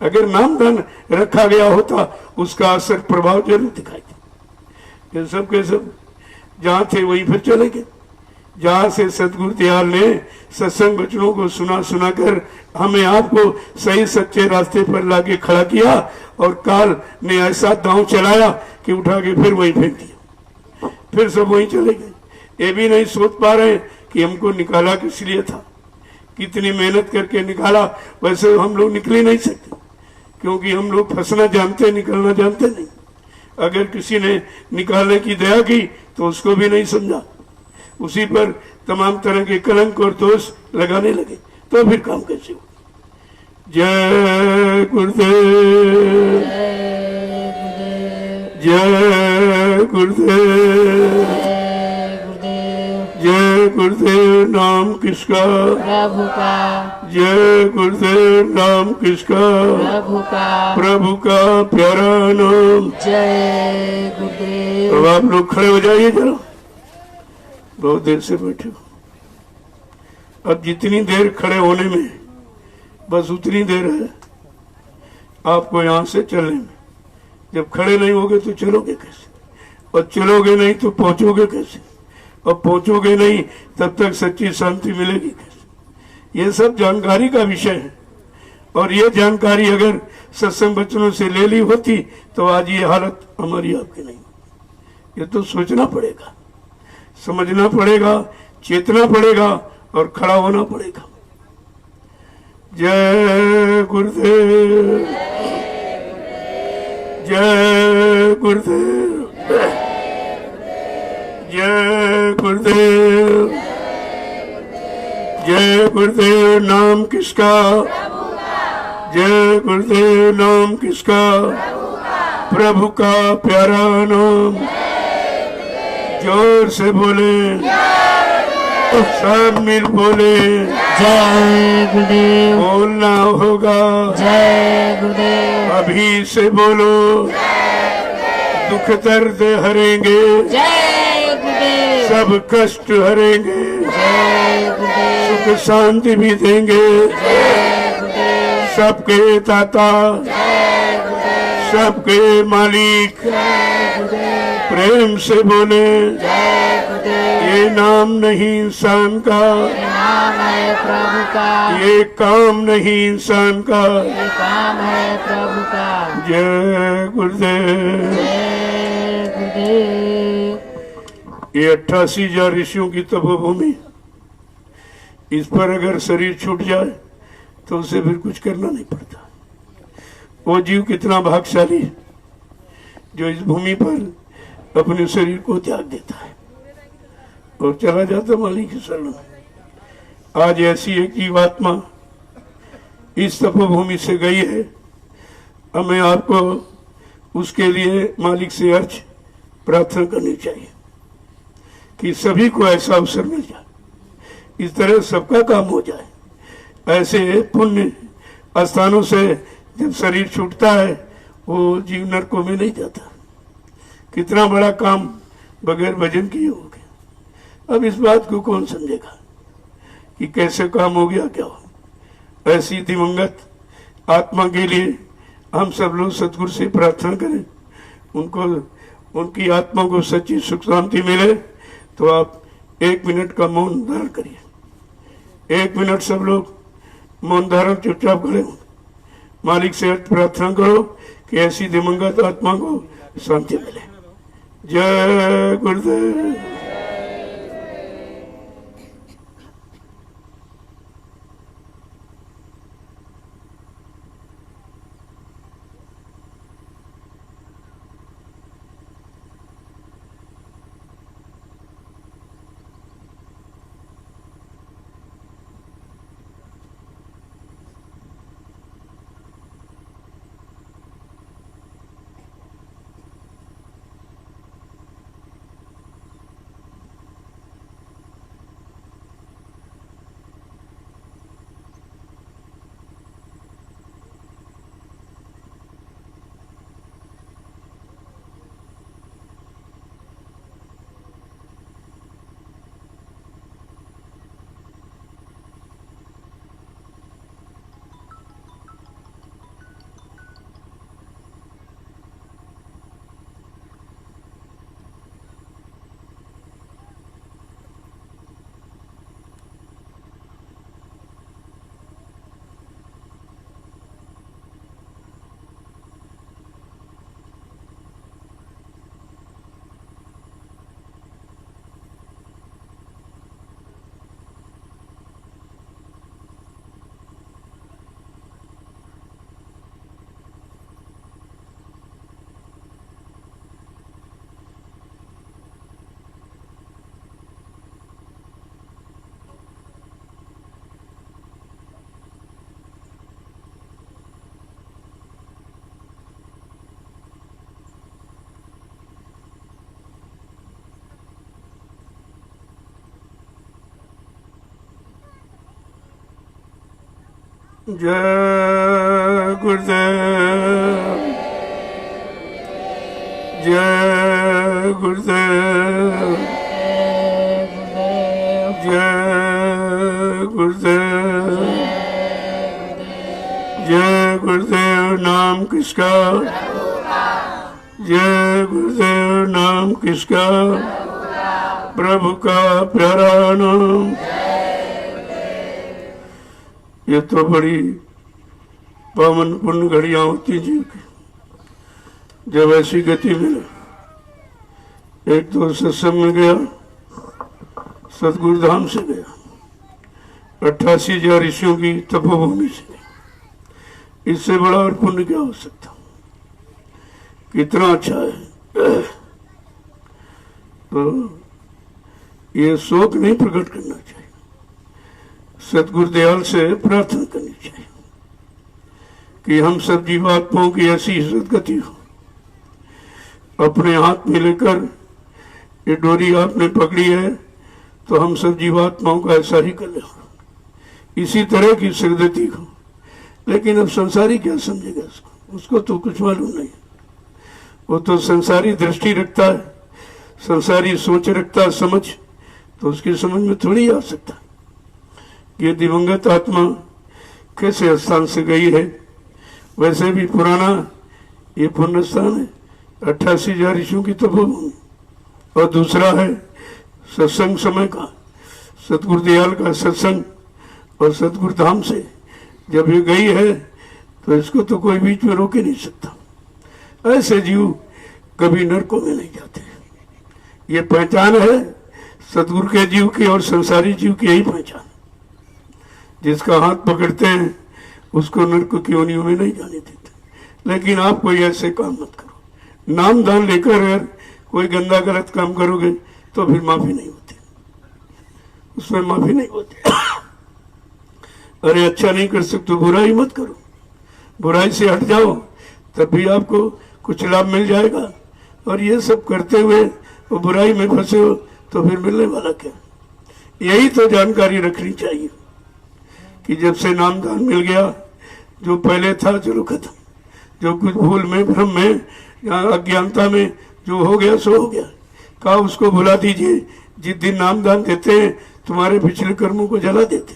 अगर नाम दान रखा गया होता उसका असर प्रभाव जरूर दिखाई दे। ये सब के सब जहां थे वहीं पर चले गए, जहां से सतगुरु दयाल ने सत्संग वचनों को सुना सुना कर हमें आपको सही सच्चे रास्ते पर लाके खड़ा किया, और काल ने ऐसा दांव चलाया कि उठा के फिर वहीं फेंक दिया, फिर सब वहीं चले गए। ये भी नहीं सोच पा रहे कि हमको निकाला किस लिए था, कितनी मेहनत करके निकाला। वैसे हम लोग निकल ही नहीं सकते, क्योंकि हम लोग फंसना जानते, निकलना जानते नहीं। अगर किसी ने निकालने की दया की तो उसको भी नहीं समझा, उसी पर तमाम तरह के कलंक और दोष लगाने लगे, तो फिर काम कैसे हो। जय गुरुदेव, जय गुरुदेव, जय गुरुदेव। नाम किसका? प्रभु का। जय गुरुदेव। नाम किसका? प्रभु का। प्रभु का प्यारा नाम। जय गुरुदेव। अब आप लोग खड़े हो जाइए जरा, बहुत देर से बैठे हो। अब जितनी देर खड़े होने में बस उतनी देर है आपको यहाँ से चलने में। जब खड़े नहीं होगे तो चलोगे कैसे, और चलोगे नहीं तो पहुंचोगे कैसे, और पहुंचोगे नहीं तब तक सच्ची शांति मिलेगी कैसे। ये सब जानकारी का विषय है, और ये जानकारी अगर सत्संग वचनों से ले ली होती तो आज ये हालत हमारी आपकी नहीं। ये तो सोचना पड़ेगा, समझना पड़ेगा, चेतना पड़ेगा और खड़ा होना पड़ेगा। जय गुरुदेव, जय गुरुदेव, जय गुरुदेव, जय गुरुदेव। नाम किसका? जय गुरुदेव। नाम किसका? प्रभु का प्यारा नाम। जोर से बोले, सब मिल बोले, जय गुरुदेव। बोलना होगा, जय गुरुदेव। अभी से बोलो, दुख दर्द हरेंगे, जय गुरुदेव। सब कष्ट हरेंगे, जय गुरुदेव। सुख शांति भी देंगे, जय गुरुदेव। सबके दाता, जय गुरुदेव। सबके मालिक। जय गुरुदेव। प्रेम से बोले, जय गुरुदेव। ये नाम नहीं इंसान का, ये नाम है प्रभु का। ये काम नहीं इंसान का। ये काम है प्रभु का। जय गुरुदेव। जय गुरुदेव। ये 88,000 ऋषियों की तपोभूमि, इस पर अगर शरीर छूट जाए तो उसे फिर कुछ करना नहीं पड़ता। वो जीव कितना भाग्यशाली है जो इस भूमि पर अपने शरीर को त्याग देता है और चला जाता मालिक की शरण में। आज ऐसी एक जीवात्मा इस तपोभूमि से गई है, हमें आपको उसके लिए मालिक से अर्ज प्रार्थना करनी चाहिए कि सभी को ऐसा अवसर मिल जाए, इस तरह सबका काम हो जाए। ऐसे पुण्य स्थानों से जब शरीर छूटता है वो जीव नरकों में नहीं जाता। कितना बड़ा काम बगैर भजन किए हो गया। अब इस बात को कौन समझेगा कि कैसे काम हो गया, क्या हो। ऐसी दिवंगत आत्मा के लिए हम सब लोग सतगुरु से प्रार्थना करें, उनको उनकी आत्मा को सच्ची सुख शांति मिले, तो आप 1 मिनट का मौन धारण करिए। 1 मिनट सब लोग मौन धारण चुपचाप करें। मालिक से प्रार्थना करो कि ऐसी दिवंगत आत्मा को शांति मिले। जय गुरुदेव। जय गुरुदेव। जय गुरुदेव। जय गुरुदेव। जय गुरुदेव। नाम किसका? जय गुरुदेव। नाम किसका? प्रभु का प्यारा नाम। ये तो बड़ी पावन पुण्य घड़ियां होती जीव की, जब ऐसी गति मिले। एक तो सत्संग में गया, सतगुरु धाम से गया, 88,000 ऋषियों की तपोभूमि से गया। इससे बड़ा और पुण्य क्या हो सकता? कितना अच्छा है। तो ये शोक नहीं प्रकट करना चाहिए, सतगुरु दयाल से प्रार्थना करनी चाहिए कि हम सब जीवात्माओं की ऐसी सदगति हो। अपने हाथ में लेकर ये डोरी आपने पकड़ी है, तो हम सब जीवात्माओं का ऐसा ही कर ले, इसी तरह की सदगति हो। लेकिन अब संसारी क्या समझेगा इसको? उसको तो कुछ मालूम नहीं। वो तो संसारी दृष्टि रखता है, संसारी सोच रखता है, समझ, तो उसकी समझ में थोड़ी आ सकता। ये दिवंगत आत्मा कैसे स्थान से गई है? वैसे भी पुराना ये पुण्य स्थान है, 88,000 ऋषियों की तपोभूमि। और दूसरा है सत्संग समय का, सतगुरु दयाल का सत्संग, और सतगुरु धाम से जब ये गई है तो इसको तो कोई बीच में रोक ही नहीं सकता। ऐसे जीव कभी नरकों में नहीं जाते। ये पहचान है सतगुरु के जीव की और संसारी जीव की, यही पहचान। जिसका हाथ पकड़ते हैं उसको नरक की योनियों में नहीं जाने देते। लेकिन आप कोई ऐसे काम मत करो। नाम दान लेकर अगर कोई गंदा गलत काम करोगे तो फिर माफी नहीं होती, उसमें माफी नहीं होती। अरे अच्छा नहीं कर सकते, बुराई मत करो, बुराई से हट जाओ, तब भी आपको कुछ लाभ मिल जाएगा। और ये सब करते हुए वो बुराई में फंसे हो तो फिर मिलने वाला क्या? यही तो जानकारी रखनी चाहिए कि जब से नाम दान मिल गया, जो पहले था चलो खत्म। जो कुछ भूल में, भ्रम में या अज्ञानता में जो हो गया सो हो गया। कहा उसको भुला दीजिए। जिस दिन नाम दान देते हैं तुम्हारे पिछले कर्मों को जला देते,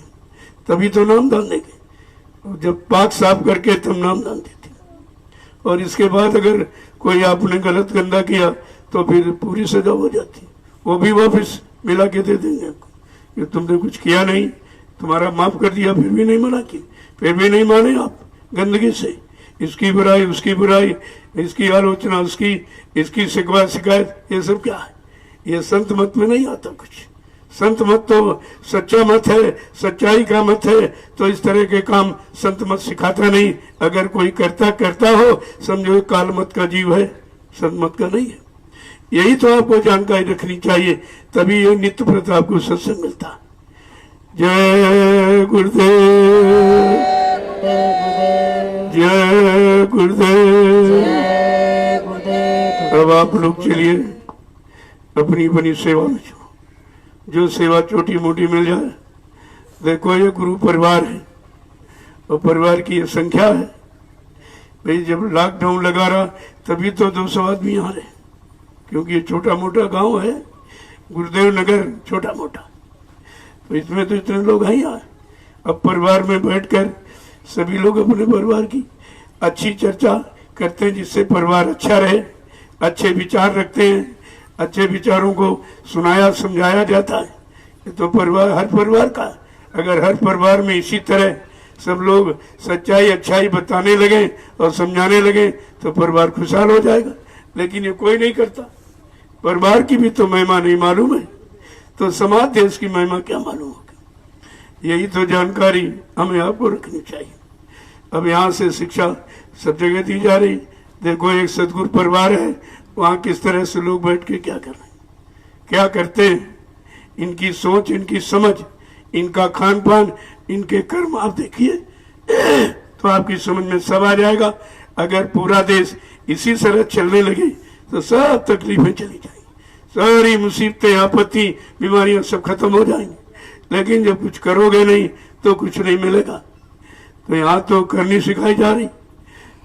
तभी तो नाम दान देंगे। जब पाक साफ करके तब नाम दान देते। और इसके बाद अगर कोई आपने गलत गंदा किया तो फिर पूरी सजा हो जाती, वो भी वापस मिला के दे देंगे आपको कि तुमने कुछ किया नहीं, तुम्हारा माफ कर दिया, फिर भी नहीं मना की, फिर भी नहीं माने आप गंदगी से, इसकी बुराई उसकी बुराई, इसकी आलोचना उसकी, इसकी शिकवा शिकायत, ये सब क्या है? ये संत मत में नहीं आता कुछ। संत मत तो सच्चा मत है, सच्चाई का मत है, तो इस तरह के काम संत मत सिखाता नहीं। अगर कोई करता हो समझो काल मत का जीव है, संत मत का नहीं है। यही तो आपको जानकारी रखनी चाहिए, तभी ये नित्य प्रताप को सत्संग मिलता। जय गुरुदेव, जय गुरुदेव। अब आप लोग चलिए अपनी अपनी सेवा में जो सेवा छोटी मोटी मिल जाए। देखो ये गुरु परिवार है और परिवार की ये संख्या है भाई। जब लॉकडाउन लगा रहा तभी तो 200 आदमी आ रहे, क्योंकि ये छोटा मोटा गांव है, गुरुदेव नगर छोटा मोटा, तो इसमें तो इतने लोग हैं यार। अब परिवार में बैठकर सभी लोग अपने परिवार की अच्छी चर्चा करते हैं, जिससे परिवार अच्छा रहे, अच्छे विचार रखते हैं, अच्छे विचारों को सुनाया समझाया जाता है। ये तो परिवार हर परिवार का, अगर हर परिवार में इसी तरह सब लोग सच्चाई अच्छाई बताने लगे और समझाने लगे तो परिवार खुशहाल हो जाएगा। लेकिन ये कोई नहीं करता। परिवार की भी तो महिमा नहीं मालूम है, तो समाज देश की महिमा क्या मालूम होगी? यही तो जानकारी हमें आपको रखनी चाहिए। अब यहाँ से शिक्षा सब जगह दी जा रही। देखो एक सदगुरु परिवार है, वहाँ किस तरह से लोग बैठ के क्या कर रहे हैं, क्या करते हैं, इनकी सोच, इनकी समझ, इनका खान पान, इनके कर्म आप देखिए तो आपकी समझ में सब आ जाएगा। अगर पूरा देश इसी तरह चलने लगे तो सब तकलीफें चली जाएंगी, सारी मुसीबतें, आपत्ति, बीमारियां सब खत्म हो जाएंगी। लेकिन जब कुछ करोगे नहीं तो कुछ नहीं मिलेगा। तो यहाँ तो करनी सिखाई जा रही,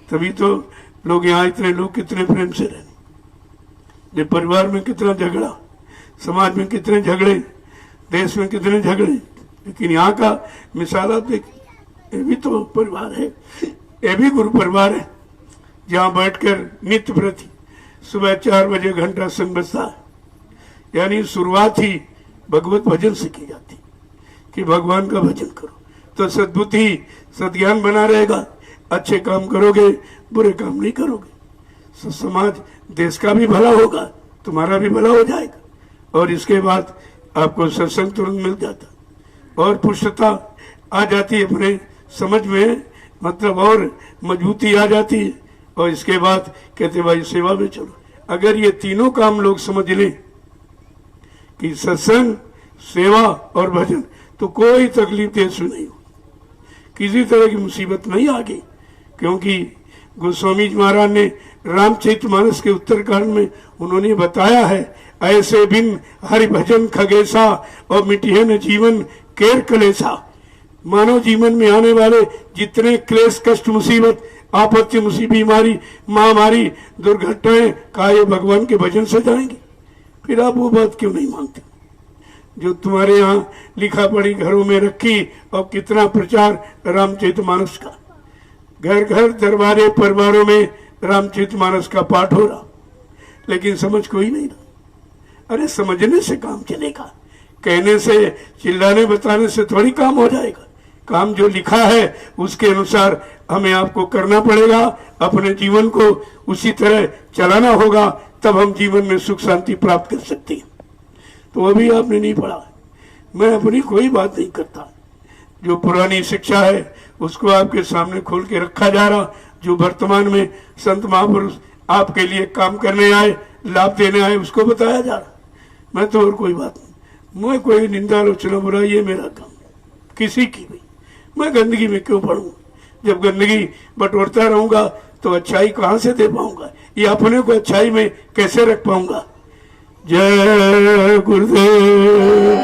तभी तो लोग यहाँ इतने लोग कितने प्रेम से रहे। ये परिवार में कितना झगड़ा, समाज में कितने झगड़े, देश में कितने झगड़े, लेकिन यहाँ का मिसाल आप देख, ये भी तो परिवार है, ये भी गुरु परिवार है, जहाँ बैठकर नित्य प्रति सुबह 4 बजे घंटा संग बजता है। यानी शुरुआत ही भगवत भजन से की जाती कि भगवान का भजन करो तो सद्बुद्धि सद्ज्ञान बना रहेगा। अच्छे काम करोगे, बुरे काम नहीं करोगे, समाज देश का भी भला होगा, तुम्हारा भी भला हो जाएगा। और इसके बाद आपको सत्संग तुरंत मिल जाता और पुष्टता आ जाती है अपने समझ में, मतलब और मजबूती आ जाती है। और इसके बाद कहते भाई सेवा में चलो। अगर ये तीनों काम लोग समझ लें कि सत्संग, सेवा और भजन, तो कोई तकलीफ देश में नहीं हो, किसी तरह की मुसीबत नहीं आ गई। क्योंकि गोस्वामी जी महाराज ने रामचरितमानस के उत्तरकांड में उन्होंने बताया है, ऐसे बिन हरि भजन खगेसा और मिटिहे न जीवन केर कलेसा। मानव जीवन में आने वाले जितने क्लेश, कष्ट, मुसीबत, आपत्ति, मुसीबत, बीमारी, महामारी, दुर्घटनाएं का ये भगवान के भजन से जाएंगे। फिर आप वो बात क्यों नहीं मानते जो तुम्हारे यहाँ लिखा पढ़ी घरों में रखी? और कितना प्रचार रामचरितमानस का, घर घर दरबारे परिवारों में रामचरितमानस का पाठ हो रहा, लेकिन समझ कोई नहीं रहा। अरे समझने से काम चलेगा, कहने से, चिल्लाने बताने से थोड़ी काम हो जाएगा। काम जो लिखा है उसके अनुसार हमें आपको करना पड़ेगा, अपने जीवन को उसी तरह चलाना होगा, तब हम जीवन में सुख शांति प्राप्त कर सकते हैं। तो अभी आपने नहीं पढ़ा, मैं अपनी कोई बात नहीं करता, जो पुरानी शिक्षा है उसको आपके सामने खोल के रखा जा रहा। जो वर्तमान में संत महापुरुष आपके लिए काम करने आए, लाभ देने आए, उसको बताया जा रहा। मैं तो और कोई बात नहीं, मैं कोई निंदा आलोचना बुराई, ये मेरा काम किसी की भी। मैं गंदगी में क्यों पढ़ूं? जब गंदगी बटोरता रहूंगा तो अच्छाई कहाँ से दे पाऊंगा, ये अपने को अच्छाई में कैसे रख पाऊंगा? जय गुरुदेव,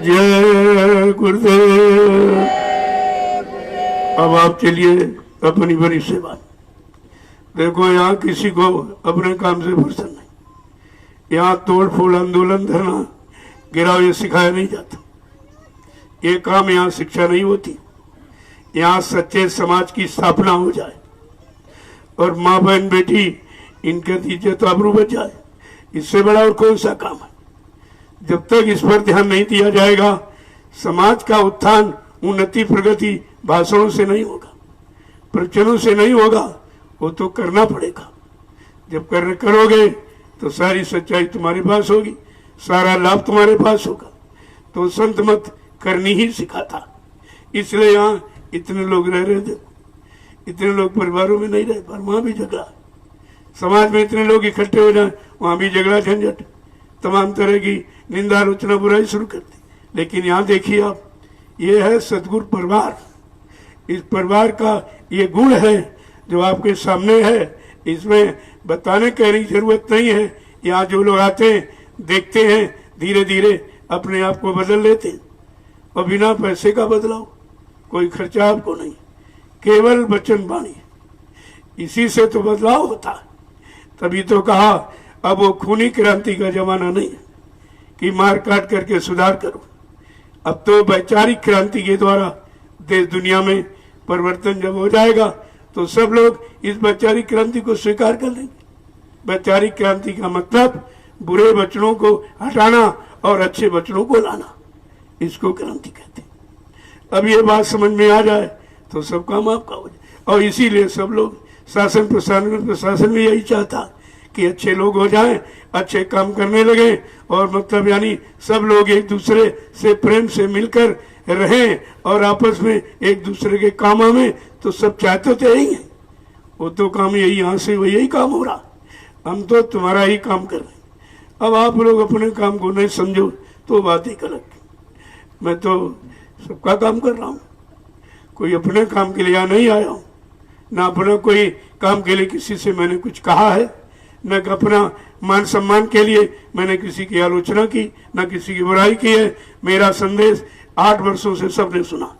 जय गुरुदेव। अब आप चलिए अपनी बड़ी सेवा। देखो यहाँ किसी को अपने काम से फुर्सत नहीं, यहाँ तोड़ फोड़, आंदोलन, धरना, गिराव ये सिखाया नहीं जाता। ये काम यहाँ शिक्षा नहीं होती। यहाँ सच्चे समाज की स्थापना हो जाए और माँ बहन बेटी इनके इज्जत आबरू बच जाए, इससे बड़ा और कौन सा काम है। जब तक इस पर ध्यान नहीं दिया जाएगा, समाज का उत्थान, उन्नति, प्रगति भाषणों से नहीं होगा, प्रवचनों से नहीं होगा, वो तो करना पड़ेगा। जब करोगे तो सारी सच्चाई तुम्हारे पास होगी, सारा लाभ तुम्हारे पास होगा। तो संत मत करनी ही सिखाता, इसलिए यहाँ इतने लोग रह रहे थे, इतने लोग परिवारों में नहीं रहे, पर वहां भी झगड़ा। समाज में इतने लोग इकट्ठे हो जाए, वहां भी झगड़ा, झंझट, तमाम तरह की निंदा, आलोचना, बुराई शुरू कर दी। लेकिन यहाँ देखिए आप, ये है सदगुरु परिवार। इस परिवार का ये गुण है जो आपके सामने है, इसमें बताने कहने की जरूरत नहीं है। यहाँ जो लोग आते हैं, देखते हैं, धीरे धीरे अपने आप को बदल लेते हैं, और बिना पैसे का बदलाव, कोई खर्चा आपको नहीं, केवल वचन वाणी, इसी से तो बदलाव होता है। तभी तो कहा अब वो खूनी क्रांति का जमाना नहीं है कि मार काट करके सुधार करो। अब तो वैचारिक क्रांति के द्वारा देश दुनिया में परिवर्तन जब हो जाएगा तो सब लोग इस वैचारिक क्रांति को स्वीकार कर लेंगे। वैचारिक क्रांति का मतलब बुरे वचनों को हटाना और अच्छे वचनों को लाना, इसको क्रांति कहते हैं। अब ये बात समझ में आ जाए तो सब काम आपका हो जाए। और इसीलिए सब लोग शासन प्रशासन भी यही चाहता कि अच्छे लोग हो जाएं, अच्छे काम करने लगे, और मतलब यानी सब लोग एक दूसरे से प्रेम से मिलकर रहें और आपस में एक दूसरे के काम आवे। तो सब चाहते तो यही है, वो तो काम यही, यहाँ से वो यही काम हो रहा, हम तो तुम्हारा ही काम कर रहे हैं। अब आप लोग अपने काम को नहीं समझो तो बात ही अलग। मैं तो सबका काम कर रहा हूँ, कोई अपने काम के लिए यहाँ नहीं आया हूँ, ना अपना कोई काम के लिए किसी से मैंने कुछ कहा है, न अपना मान सम्मान के लिए मैंने किसी की आलोचना की, न किसी की बुराई की है। मेरा संदेश 8 वर्षों से सबने सुना,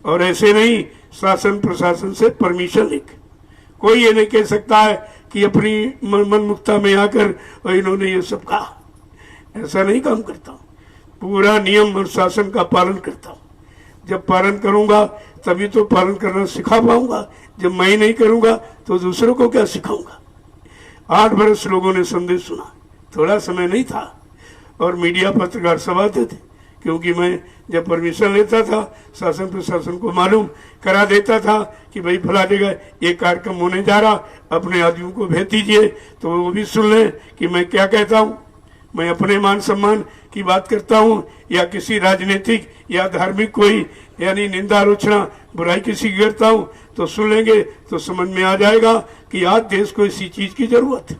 और ऐसे नहीं शासन प्रशासन से परमिशन लेकर। कोई ये नहीं कह सकता है कि अपनी मनमुक्ता में आकर और इन्होंने ये सब कहा, ऐसा नहीं काम करता हूँ। पूरा नियम और शासन का पालन करता हूँ। जब पालन करूंगा तभी तो पालन करना सिखा पाऊंगा, जब मैं ही नहीं करूंगा तो दूसरों को क्या सिखाऊंगा। 8 वर्ष लोगों ने संदेश सुना, थोड़ा समय नहीं था, और मीडिया पत्रकार सब आते थे, क्योंकि मैं जब परमिशन लेता था शासन प्रशासन को मालूम करा देता था कि भाई फला जगह ये कार्यक्रम होने जा रहा, अपने आदमियों को भेज दीजिए, तो वो भी सुन लें कि मैं क्या कहता हूँ। मैं अपने मान सम्मान की बात करता हूँ या किसी राजनीतिक या धार्मिक कोई यानी निंदा आलोचना बुराई किसी की करता हूँ, तो सुन लेंगे तो समझ में आ जाएगा कि आज देश को इसी चीज की जरूरत है।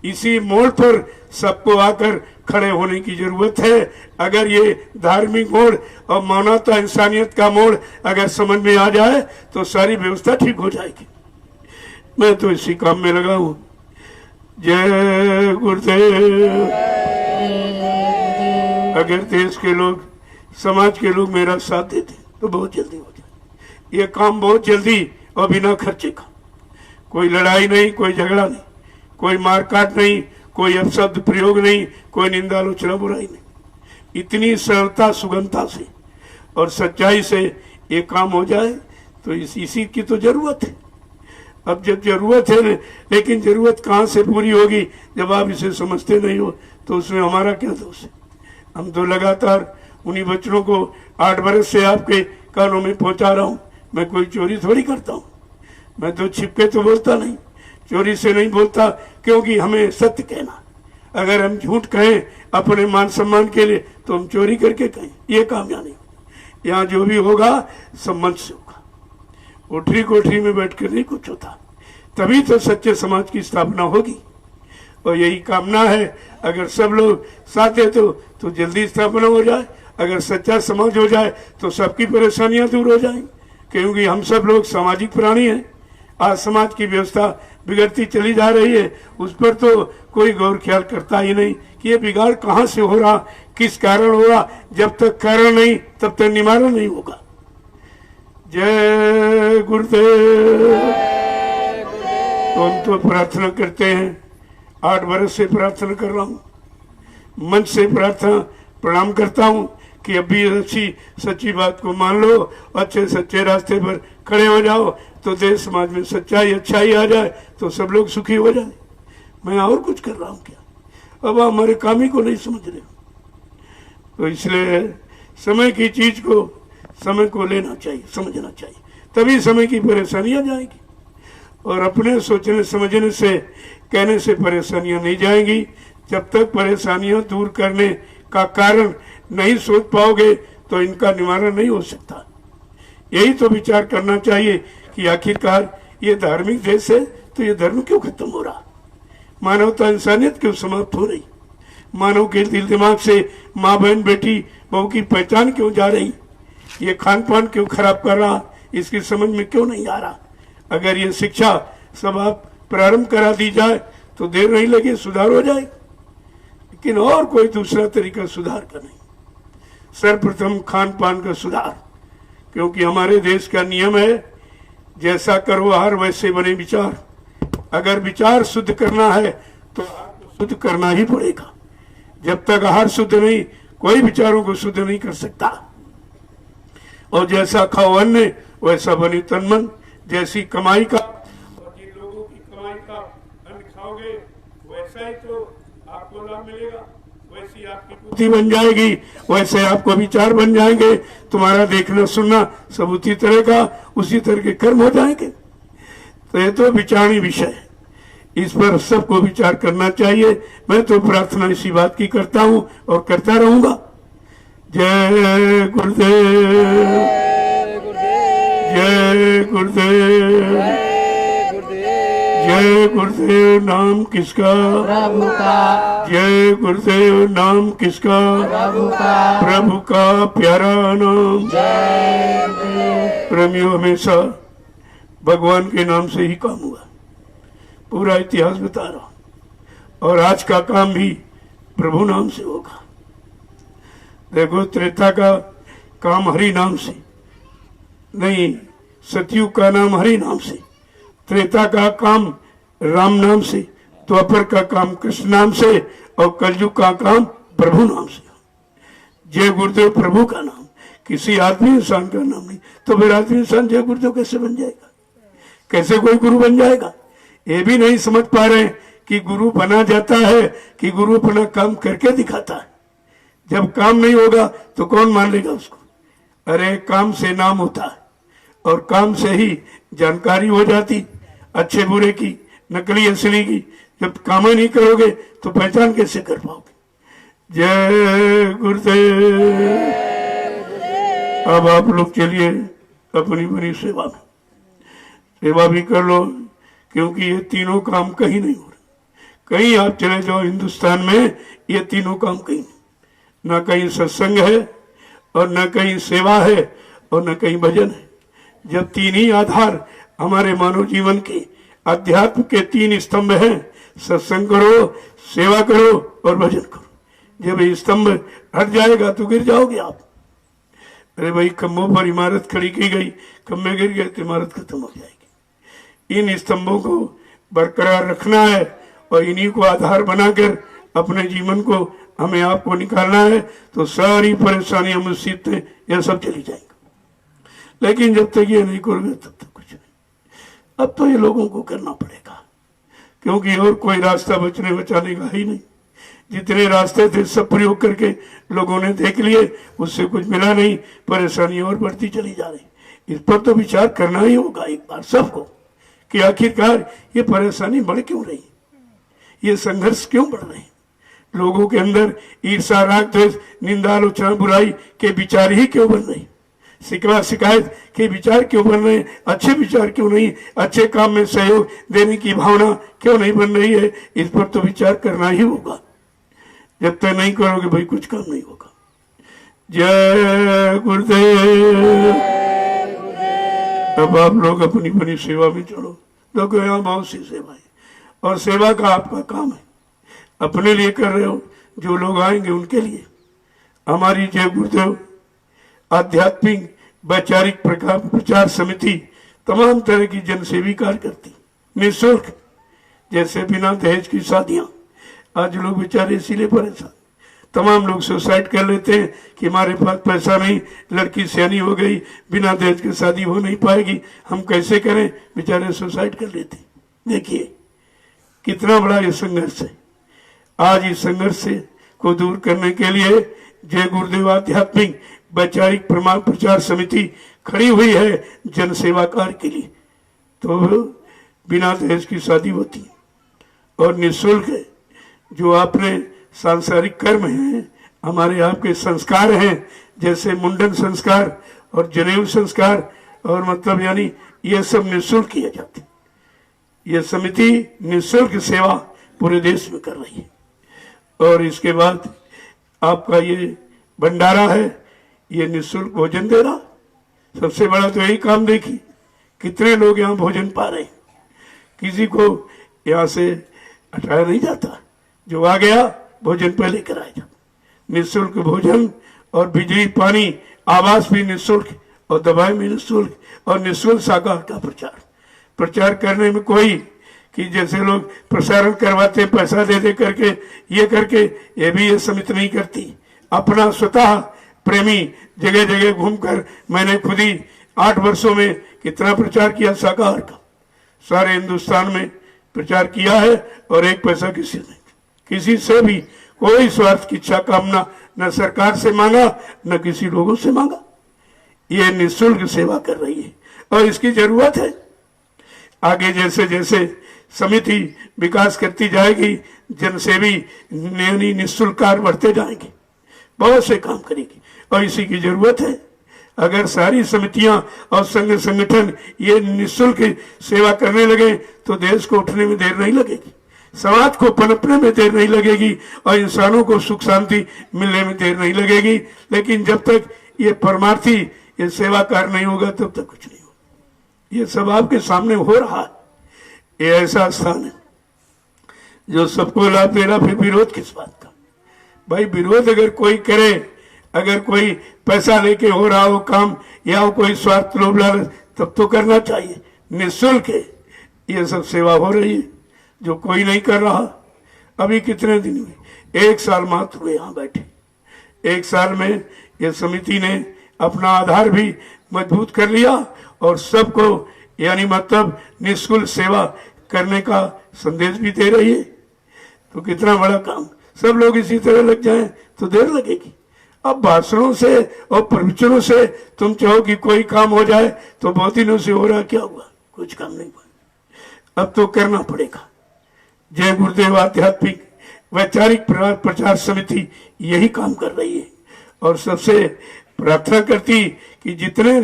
इसी मोड़ पर सबको आकर खड़े होने की जरूरत है। अगर ये धार्मिक मोड़ और मानवता इंसानियत का मोड़ अगर समझ में आ जाए तो सारी व्यवस्था ठीक हो जाएगी। मैं तो इसी काम में लगा हूँ। जय गुरुदेव। अगर देश के लोग, समाज के लोग मेरा साथ देते तो बहुत जल्दी हो जाए ये काम, बहुत जल्दी और बिना खर्चे का। कोई लड़ाई नहीं, कोई झगड़ा नहीं, कोई मारकाट नहीं, कोई अपशब्द प्रयोग नहीं, कोई निंदा आलोचना बुराई नहीं। इतनी सरलता, सुगमता से और सच्चाई से ये काम हो जाए तो इसी की तो जरूरत है। अब जब जरूरत है, लेकिन जरूरत कहाँ से पूरी होगी जब आप इसे समझते नहीं हो, तो उसमें हमारा क्या दोष है। हम तो लगातार उन्हीं बच्चों को 8 बरस से आपके कानों में पहुंचा रहा हूँ। मैं कोई चोरी थोड़ी करता हूँ, मैं तो छिपके तो बोलता नहीं, चोरी से नहीं बोलता, क्योंकि हमें सत्य कहना। अगर हम झूठ कहें अपने मान सम्मान के लिए तो हम चोरी करके कहें, ये कामयाब नहीं। यहाँ जो भी होगा सम्मान से होगा, कोठरी कोठरी में बैठकर नहीं कुछ होता। तभी तो सच्चे समाज की स्थापना होगी, और यही कामना है। अगर सब लोग साथ दे तो जल्दी स्थापना हो जाए। अगर सच्चा समाज हो जाए तो सबकी परेशानियां दूर हो जाएंगी, क्योंकि हम सब लोग सामाजिक प्राणी हैं। आज समाज की व्यवस्था बिगड़ती चली जा रही है, उस पर तो कोई गौर ख्याल करता ही नहीं कि ये बिगाड़ कहाँ से हो रहा, किस कारण हो रहा। जब तक कारण नहीं तब तक निवारण नहीं होगा। जय गुरुदेव। तो हम तो प्रार्थना करते हैं, 8 वर्ष से प्रार्थना कर रहा हूँ, मन से प्रार्थना प्रणाम करता हूँ कि अभी अच्छी सच्ची बात को मान लो, अच्छे सच्चे रास्ते पर खड़े हो जाओ, तो देश समाज में सच्चाई अच्छाई आ जाए तो सब लोग सुखी हो जाए। मैं और कुछ कर रहा हूँ क्या? अब हमारे काम ही को नहीं समझ रहे हो। तो इसलिए समय की चीज को समय को लेना चाहिए, समझना चाहिए, तभी समय की परेशानियां जाएगी। और अपने सोचने समझने से, कहने से परेशानियां नहीं जाएंगी। जब तक परेशानियां दूर करने का कारण नहीं सोच पाओगे तो इनका निवारण नहीं हो सकता। यही तो विचार करना चाहिए कि आखिरकार ये धार्मिक देश है तो ये धर्म क्यों खत्म हो रहा, मानवता इंसानियत क्यों समाप्त हो रही, मानव के दिल दिमाग से माँ बहन बेटी बहू की पहचान क्यों जा रही, ये खान पान क्यों खराब कर रहा, इसकी समझ में क्यों नहीं आ रहा। अगर ये शिक्षा सब आप प्रारंभ करा दी जाए तो देर नहीं लगे, सुधार हो जाए। लेकिन और कोई दूसरा तरीका सुधार का नहीं, सर्वप्रथम खान पान का सुधार। क्योंकि हमारे देश का नियम है, जैसा करो आहार वैसे बने विचार। अगर विचार शुद्ध करना है तो आहार को शुद्ध करना ही पड़ेगा। जब तक आहार शुद्ध नहीं, कोई विचारों को शुद्ध नहीं कर सकता। और जैसा खाओ अन्न वैसा बने तन मन। जैसी कमाई का और जिन लोगों की कमाई का अन्न खाओगे वैसा ही तो आपको लाभ मिलेगा, वैसी आपकी बुद्धि बन जाएगी, वैसे आपको विचार बन जाएंगे, तुम्हारा देखना सुनना सब उसी तरह का, उसी तरह के कर्म हो जाएंगे। तो ये तो विचारणीय विषय है, इस पर सबको विचार करना चाहिए। मैं तो प्रार्थना इसी बात की करता हूँ और करता रहूंगा। जय गुरुदेव, जय गुरुदेव, जय गुरुदेव। नाम किसका? प्रभु का। जय गुरुदेव। नाम किसका? प्रभु का। प्रभु का प्यारा नाम। जय गुरुदेव। प्रेमियों, हमेशा भगवान के नाम से ही काम हुआ, पूरा इतिहास बता रहा हूं। और आज का काम भी प्रभु नाम से होगा। देखो, त्रेता का काम हरि नाम से नहीं, सतयुग का नाम हरि नाम से, त्रेता का काम राम नाम से, द्वापर का काम कृष्ण नाम से, और कलयुग का काम प्रभु नाम से। जय गुरुदेव प्रभु का नाम, किसी आदमी इंसान का नाम नहीं। तो फिर आदमी इंसान जय गुरुदेव कैसे बन जाएगा? कैसे कोई गुरु बन जाएगा? ये भी नहीं समझ पा रहे कि गुरु बना जाता है कि गुरु अपना काम करके दिखाता है। जब काम नहीं होगा तो कौन मान लेगा उसको? अरे काम से नाम होता है और काम से ही जानकारी हो जाती, अच्छे बुरे की, नकली असली की। जब काम नहीं करोगे तो पहचान कैसे कर पाओगे? जय गुरुदेव। अब आप लोग चलिए अपनी बड़ी सेवा में, सेवा भी कर लो, क्योंकि ये तीनों काम कहीं नहीं हो रहे। कहीं आप चले जाओ हिंदुस्तान में, ये तीनों काम कहीं नहीं, न कहीं सत्संग है और न कहीं सेवा है और न कहीं भजन है। जब तीन ही आधार हमारे मानव जीवन के अध्यात्म के तीन स्तंभ हैं, सत्संग करो, सेवा करो और भजन करो। जब ये स्तंभ हट जाएगा तो गिर जाओगे आप। अरे भाई, खम्भों पर इमारत खड़ी की गई, खम्भे गिर गए तो इमारत खत्म हो जाएगी। इन स्तंभों को बरकरार रखना है और इन्हीं को आधार बनाकर अपने जीवन को हमें आपको निकालना है, तो सारी परेशानियां मुसीबतें यह सब चली जाएंगी। लेकिन जब तक ये नहीं करोगे तब तक कुछ नहीं। अब तो ये लोगों को करना पड़ेगा, क्योंकि और कोई रास्ता बचने बचाने का ही नहीं। जितने रास्ते थे सब प्रयोग करके लोगों ने देख लिए, उससे कुछ मिला नहीं, परेशानी और बढ़ती चली जा रही। इस पर तो विचार करना ही होगा एक बार सबको कि आखिरकार ये परेशानी बढ़ क्यों रही, ये संघर्ष क्यों बढ़ रहे हैं। लोगों के अंदर ईर्षा, राग, द्वेष, निंदा, आलोचना, बुराई के विचार ही क्यों बन रहे, शिकवा शिकायत के विचार क्यों बन रहे, अच्छे विचार क्यों नहीं, अच्छे काम में सहयोग देने की भावना क्यों नहीं बन रही है। इस पर तो विचार करना ही होगा। जब तक नहीं करोगे भाई कुछ काम नहीं होगा। जय गुरुदेव। अब आप लोग अपनी अपनी सेवा में चलो। देखो यहाँ बहुत सी सेवा है और सेवा का आपका काम है, अपने लिए कर रहे हो, जो लोग आएंगे उनके लिए। हमारी जय गुरुदेव आध्यात्मिक वैचारिक प्रचार समिति तमाम तरह की जनसेवी कार्य करती निःशुल्क। जैसे बिना दहेज की शादियां, आज लोग बेचारे इसीलिए परेशान, तमाम लोग सुसाइड कर लेते हैं कि हमारे पास पैसा नहीं, लड़की सियानी हो गई, बिना दहेज के शादी हो नहीं पाएगी, हम कैसे करें, बेचारे सुसाइड कर लेते हैं। देखिए कितना बड़ा ये संघर्ष है। आज इस संघर्ष से को दूर करने के लिए जय गुरुदेव आध्यात्मिक वैचारिक प्रमाण प्रचार समिति खड़ी हुई है जन सेवा कार्य के लिए। तो बिना दहेज की शादी होती है और निःशुल्क है। जो आपने सांसारिक कर्म हैं, हमारे आपके संस्कार हैं, जैसे मुंडन संस्कार और जनेऊ संस्कार और मतलब यानी ये सब निःशुल्क किए जाते। ये समिति निःशुल्क सेवा पूरे देश में कर रही है। और इसके बाद आपका ये भंडारा है, ये निःशुल्क भोजन दे रहा। सबसे बड़ा तो यही काम देखिए, कितने लोग यहाँ भोजन पा रहे हैं। किसी को यहाँ से हटाया नहीं जाता, जो आ गया भोजन पहले कराया जाता। निःशुल्क भोजन और बिजली, पानी, आवास भी निःशुल्क और दवाएं भी निःशुल्क और निःशुल्क शाकाहार का प्रचार करने में कोई कि जैसे लोग प्रसारण करवाते पैसा दे करके ये भी ये समिति नहीं करती। अपना स्वतः प्रेमी जगह जगह घूमकर मैंने खुद ही 8 वर्षों में कितना प्रचार किया शाकाहार का, सारे हिंदुस्तान में प्रचार किया है और एक पैसा किसी से भी कोई स्वार्थ की इच्छा कामना न सरकार से मांगा न किसी लोगों से मांगा। ये निःशुल्क सेवा कर रही है और इसकी जरूरत है। आगे जैसे जैसे समिति विकास करती जाएगी, जनसेवी निःशुल्क कार्य बढ़ते जाएंगे, बहुत से काम करेगी और इसी की जरूरत है। अगर सारी समितियां और संघ संगठन ये निःशुल्क सेवा करने लगे तो देश को उठने में देर नहीं लगेगी, समाज को पनपने में देर नहीं लगेगी और इंसानों को सुख शांति मिलने में देर नहीं लगेगी। लेकिन जब तक ये परमार्थी ये सेवा कार्य नहीं होगा तब तक कुछ नहीं होगा। ये सब आपके सामने हो रहा है। ये ऐसा स्थान है जो सबको लाभ दे रहा, फिर विरोध किस बात का? भाई विरोध अगर कोई करे, अगर कोई पैसा लेके हो रहा हो काम या कोई स्वार्थ लोभ लालच, तब तो करना चाहिए। निःशुल्क है ये सब सेवा हो रही है जो कोई नहीं कर रहा। अभी कितने दिन हुए, 1 साल मात्र हुए यहाँ बैठे। 1 साल में ये समिति ने अपना आधार भी मजबूत कर लिया और सबको यानी मतलब निःशुल्क सेवा करने का संदेश भी दे रही है। तो कितना बड़ा काम, सब लोग इसी तरह लग जाएं तो देर लगेगी। अब भाषणों से और प्रवचनों से तुम चाहो कि कोई काम हो जाए तो बहुत दिनों से हो रहा, क्या हुआ? कुछ काम नहीं हुआ। अब तो करना पड़ेगा। जय गुरुदेव आध्यात्मिक वैचारिक प्रचार समिति यही काम कर रही है और सबसे प्रार्थना करती कि जितने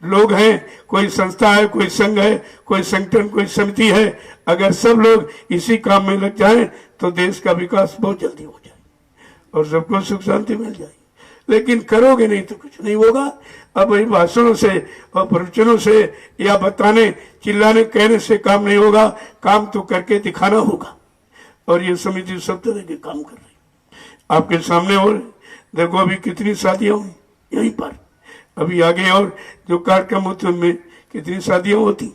लोग हैं, कोई संस्था है, कोई संघ है, कोई संगठन, कोई समिति है, अगर सब लोग इसी काम में लग जाएं तो देश का विकास बहुत जल्दी हो जाए और सबको सुख शांति मिल जाए। लेकिन करोगे नहीं तो कुछ नहीं होगा। अब वही भाषणों से और प्रवचनों से या बताने चिल्लाने कहने से काम नहीं होगा, काम तो करके दिखाना होगा। और ये समिति सब तरह के काम कर रही है आपके सामने। और देखो अभी कितनी शादियां हुई यहीं पर, अभी आगे और जो कार्यक्रम होते उनमें कितनी शादियां होती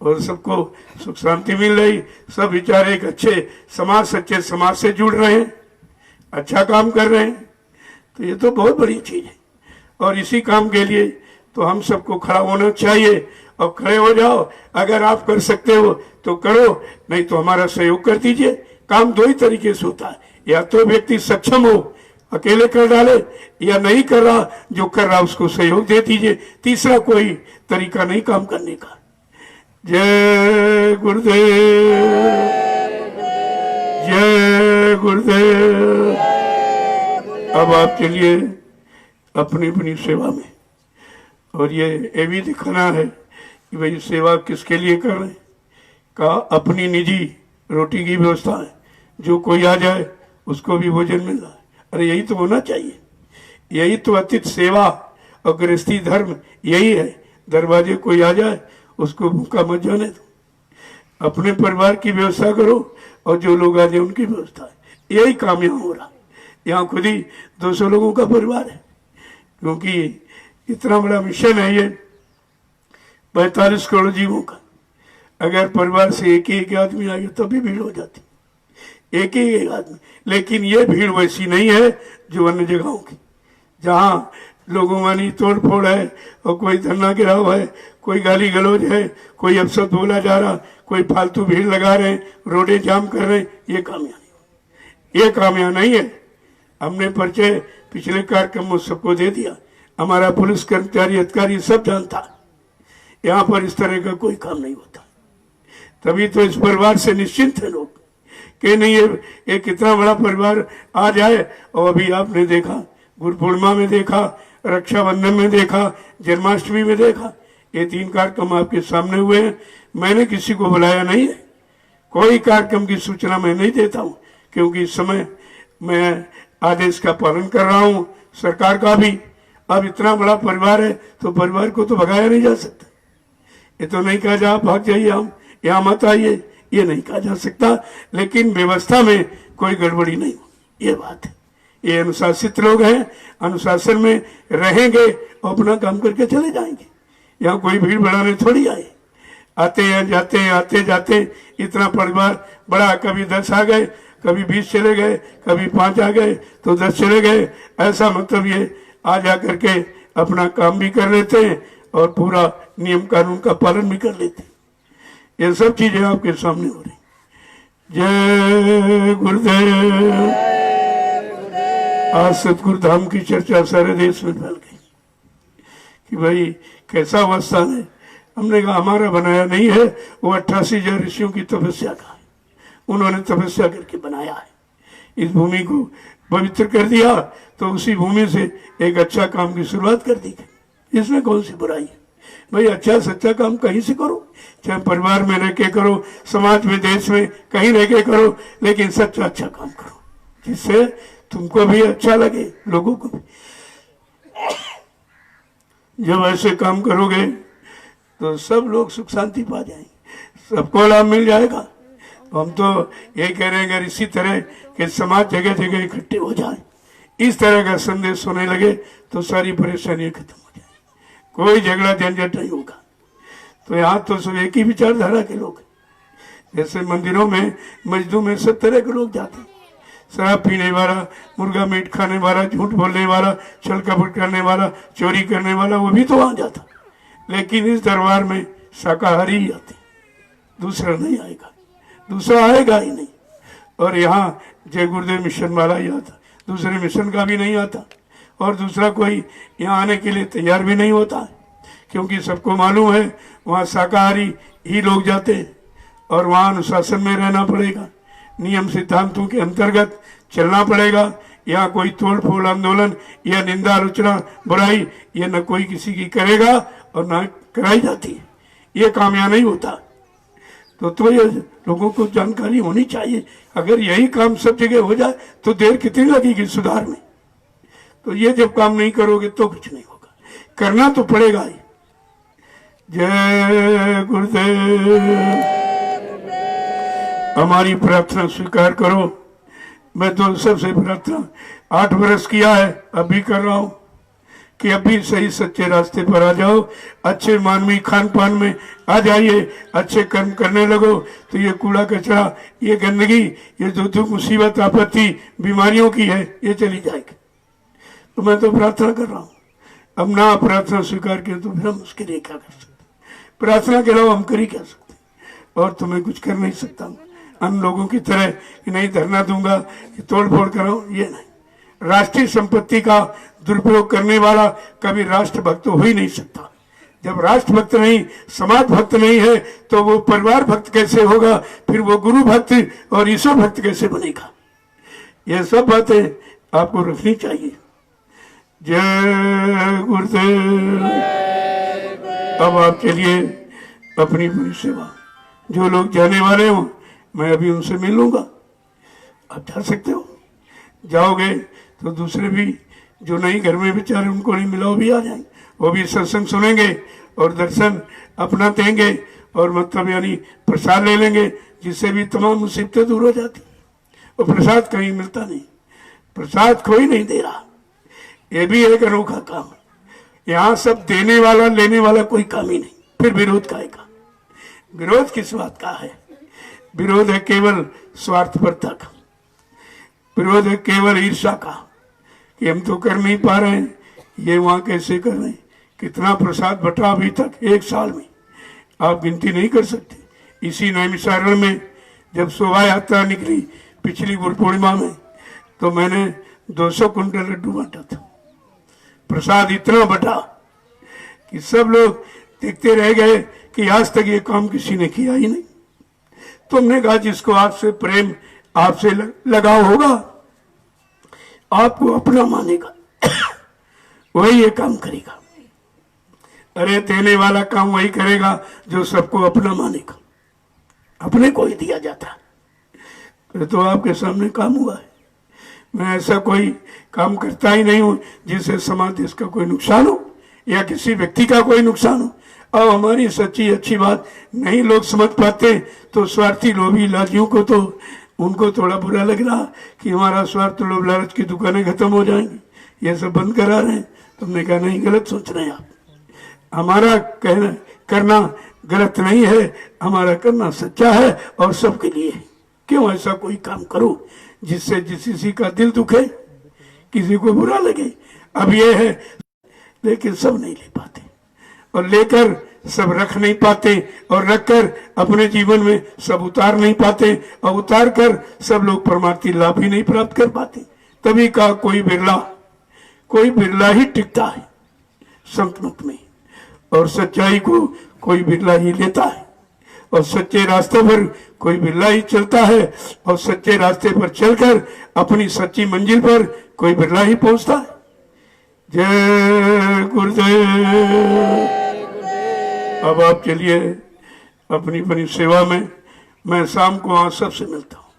और सबको सुख शांति मिल रही। सब बेचारे एक अच्छे समाज से जुड़ रहे हैं, अच्छा काम कर रहे हैं। तो ये तो बहुत बड़ी चीज है और इसी काम के लिए तो हम सबको खड़ा होना चाहिए और खड़े हो जाओ। अगर आप कर सकते हो तो करो, नहीं तो हमारा सहयोग कर दीजिए। काम 2 ही तरीके से होता है, या तो व्यक्ति सक्षम हो अकेले कर डाले, या नहीं कर रहा, जो कर रहा उसको सहयोग दे दीजिए। तीसरा कोई तरीका नहीं काम करने का। जय गुरुदेव, जय गुरुदेव। अब आप चलिए अपनी अपनी सेवा में, और ये भी दिखाना है कि भाई सेवा किसके लिए कर रहे हैं। का अपनी निजी रोटी की व्यवस्था है, जो कोई आ जाए उसको भी भोजन मिल रहा है। अरे यही तो होना चाहिए, यही तो अतिथि सेवा और गृहस्थी धर्म यही है। दरवाजे कोई आ जाए उसको भूखा मत जाने दो, अपने परिवार की व्यवस्था करो और जो लोग आ जाए उनकी व्यवस्था है। यही काम यहाँ हो रहा है। यहाँ खुद ही 200 लोगों का परिवार है, क्योंकि इतना बड़ा मिशन है ये 45 करोड़ जीवों का। अगर परिवार से एक आदमी आ गया तब भी भीड़ हो जाती। एक ही एक आदमी। लेकिन ये भीड़ वैसी नहीं है जो अन्य जगहों की, जहाँ लोगों वाली तोड़ फोड़ है और कोई धरना गिराव है, कोई गाली गलौज है, कोई अपशब्द बोला जा रहा, कोई फालतू भीड़ लगा रहे, रोडे जाम कर रहे। ये कामयाब नहीं, ये कामयाब नहीं है। हमने परिचय पिछले कार्यक्रम में सबको दे दिया, हमारा पुलिस कर्मचारी अधिकारी सब जानता, यहाँ पर इस तरह का कोई काम नहीं होता। तभी तो इस परिवार से निश्चिंत है लोग कि नहीं ये कितना बड़ा परिवार आ जाए। और अभी आपने देखा, गुरु पूर्णिमा में देखा, रक्षाबंधन में देखा, जन्माष्टमी में देखा, ये 3 कार्यक्रम आपके सामने हुए हैं। मैंने किसी को बुलाया नहीं है, कोई कार्यक्रम की सूचना मैं नहीं देता हूँ, क्योंकि इस समय मैं आदेश का पालन कर रहा हूँ, सरकार का भी। अब इतना बड़ा परिवार है तो परिवार को तो भगाया नहीं जा सकता। ये तो नहीं कहा जा भाग जाइए, हम यहाँ मत आइए, ये नहीं कहा जा सकता। लेकिन व्यवस्था में कोई गड़बड़ी नहीं हो, ये बात है। ये अनुशासित लोग हैं, अनुशासन में रहेंगे और अपना काम करके चले जाएंगे। यहाँ कोई भीड़ बढ़ाने थोड़ी आए, आते हैं जाते हैं, आते जाते। इतना परिवार बड़ा, कभी 10 आ गए, कभी 20 चले गए, कभी 5 आ गए तो 10 चले गए। ऐसा मतलब ये आ जा करके अपना काम भी कर लेते हैं और पूरा नियम कानून का पालन भी कर लेते हैं। ये सब चीजें आपके सामने हो रही। जय गुरुदेव। आज सतगुरु धाम की चर्चा सारे देश में फैल गई कि भाई कैसा अवस्थान है। हमने कहा हमारा बनाया नहीं है, वो 88,000 ऋषियों की तपस्या का है, उन्होंने तपस्या करके बनाया है। इस भूमि को पवित्र कर दिया तो उसी भूमि से एक अच्छा काम की शुरुआत कर दी गई। इसमें कौन सी बुराई है भाई? अच्छा सच्चा काम कहीं से करो, चाहे परिवार में रह के करो, समाज में, देश में, कहीं रह के करो, लेकिन सच्चा अच्छा काम करो जिससे तुमको भी अच्छा लगे, लोगों को भी। जब ऐसे काम करोगे तो सब लोग सुख शांति पा जाएंगे, सबको लाभ मिल जाएगा। हम तो यही कह रहे हैं, अगर इसी तरह के समाज जगह जगह इकट्ठे हो जाए, इस तरह का संदेश होने लगे तो सारी परेशानियां खत्म हो जाए, कोई झगड़ा झंझट नहीं होगा। तो यहाँ तो सब एक ही विचारधारा के लोग, जैसे मंदिरों में, मस्जिदों में सब तरह के लोग जाते हैं। शराब पीने वाला, मुर्गा मीट खाने वाला, झूठ बोलने वाला, छल कपट करने वाला, चोरी करने वाला, वो भी तो वहां जाता। लेकिन इस दरबार में शाकाहारी ही आते, दूसरा नहीं आएगा, दूसरा आएगा ही नहीं। और यहाँ जय गुरुदेव मिशन वाला ही आता, दूसरे मिशन का भी नहीं आता, और दूसरा कोई यहाँ आने के लिए तैयार भी नहीं होता, क्योंकि सबको मालूम है वहाँ शाकाहारी ही लोग जाते हैं और वहाँ अनुशासन में रहना पड़ेगा, नियम सिद्धांतों के अंतर्गत चलना पड़ेगा। यहाँ कोई तोड़ फोड़ आंदोलन या निंदा आलोचना बुराई ये न कोई किसी की करेगा और न कराई जाती है, ये कामयाब नहीं होता। तो ये लोगों को जानकारी होनी चाहिए। अगर यही काम सब जगह हो जाए तो देर कितनी लगेगी सुधार में? तो ये जब काम नहीं करोगे तो कुछ नहीं होगा, करना तो पड़ेगा ही। जय गुरुदेव। हमारी प्रार्थना स्वीकार करो। मैं तो सबसे प्रार्थना 8 वर्ष किया है, अभी कर रहा हूं कि अभी सही सच्चे रास्ते पर आ जाओ, अच्छे मानवीय खान पान में आ जाइए, अच्छे कर्म करने लगो तो ये कूड़ा कचरा, ये गंदगी, ये जो दुख मुसीबत आपत्ति बीमारियों की है ये चली जाएगी। तो मैं तो प्रार्थना कर रहा हूँ। अब ना प्रार्थना स्वीकार किया तो फिर हम उसके लिए क्या कर सकते? प्रार्थना के अलावा हम कर ही क्या सकते? और तुम्हें कुछ कर नहीं सकता हूँ अन्य लोगों की तरह कि नहीं धरना दूंगा, कि तोड़ फोड़ कराऊं, ये नहीं। राष्ट्रीय संपत्ति का दुरुपयोग करने वाला कभी राष्ट्रभक्त हो ही नहीं सकता। जब राष्ट्रभक्त नहीं, समाज भक्त नहीं है तो वो परिवार भक्त कैसे होगा? फिर वो गुरु भक्त और ईश्वर भक्त कैसे बनेगा? ये सब बातें आपको रखनी चाहिए। जय गुरुदेव। अब आप चलिए अपनी पूरी सेवा। जो लोग जाने वाले हों मैं अभी उनसे मिल लूंगा, आप जा सकते हो। जाओगे तो दूसरे भी जो नहीं घर में बेचारे उनको नहीं मिला वो भी आ जाएंगे, वो भी सत्संग सुनेंगे और दर्शन अपना देंगे और मतलब यानी प्रसाद ले लेंगे, जिससे भी तमाम मुसीबतें दूर हो जाती। और प्रसाद कहीं मिलता नहीं, प्रसाद कोई नहीं दे रहा, ये भी एक अनोखा काम है। यहाँ सब देने वाला लेने वाला कोई काम ही नहीं, फिर विरोध का आएगा। विरोध किस बात का है? विरोध है केवल स्वार्थपरता का। विरोध है केवल ईर्ष्या का कि हम तो कर नहीं पा रहे हैं, ये वहां कैसे कर रहे हैं। कितना प्रसाद बटा अभी तक, एक साल में आप गिनती नहीं कर सकते। इसी नैमिषारण्य में जब शोभा यात्रा निकली पिछली गुरु पूर्णिमा में, तो मैंने 200 कुंटल लड्डू बांटा था। प्रसाद इतना बटा कि सब लोग देखते रह गए कि आज तक ये काम किसी ने किया ही नहीं। तुमने कहा जिसको आपसे प्रेम, आपसे लगाव होगा, आपको अपना मानेगा, वही ये काम करेगा। अरे देने वाला काम वही करेगा जो सबको अपना मानेगा। अपने को ही दिया जाता तो आपके सामने काम हुआ है। मैं ऐसा कोई काम करता ही नहीं हूं जिससे समाज देश का कोई नुकसान हो या किसी व्यक्ति का कोई नुकसान हो। अब हमारी सच्ची अच्छी बात नहीं लोग समझ पाते तो स्वार्थी लोभी लालचियों को तो उनको थोड़ा बुरा लग रहा कि हमारा स्वार्थ लोभ लालच की दुकानें खत्म हो जाएंगी, ये सब बंद करा रहे हैं। तुमने कहा नहीं, गलत सोच रहे हैं आप। हमारा कहना करना गलत नहीं है, हमारा करना सच्चा है और सबके लिए है। क्यों ऐसा कोई काम करो जिससे किसी का दिल दुखे, किसी को बुरा लगे। अब ये है, लेकिन सब नहीं ले पाते और लेकर सब रख नहीं पाते और रखकर अपने जीवन में सब उतार नहीं पाते और उतार कर सब लोग परमार्थी लाभ ही नहीं प्राप्त कर पाते। तभी का कोई बिरला ही टिकता है संत मत में, और सच्चाई को कोई बिरला ही लेता है, और सच्चे रास्ते पर कोई बिरला ही चलता है, और सच्चे रास्ते पर चलकर अपनी सच्ची मंजिल पर कोई बिरला ही पहुंचता है। जय गुरुदेव। अब आप चलिए अपनी अपनी सेवा में। मैं शाम को वहां सबसे मिलता हूँ।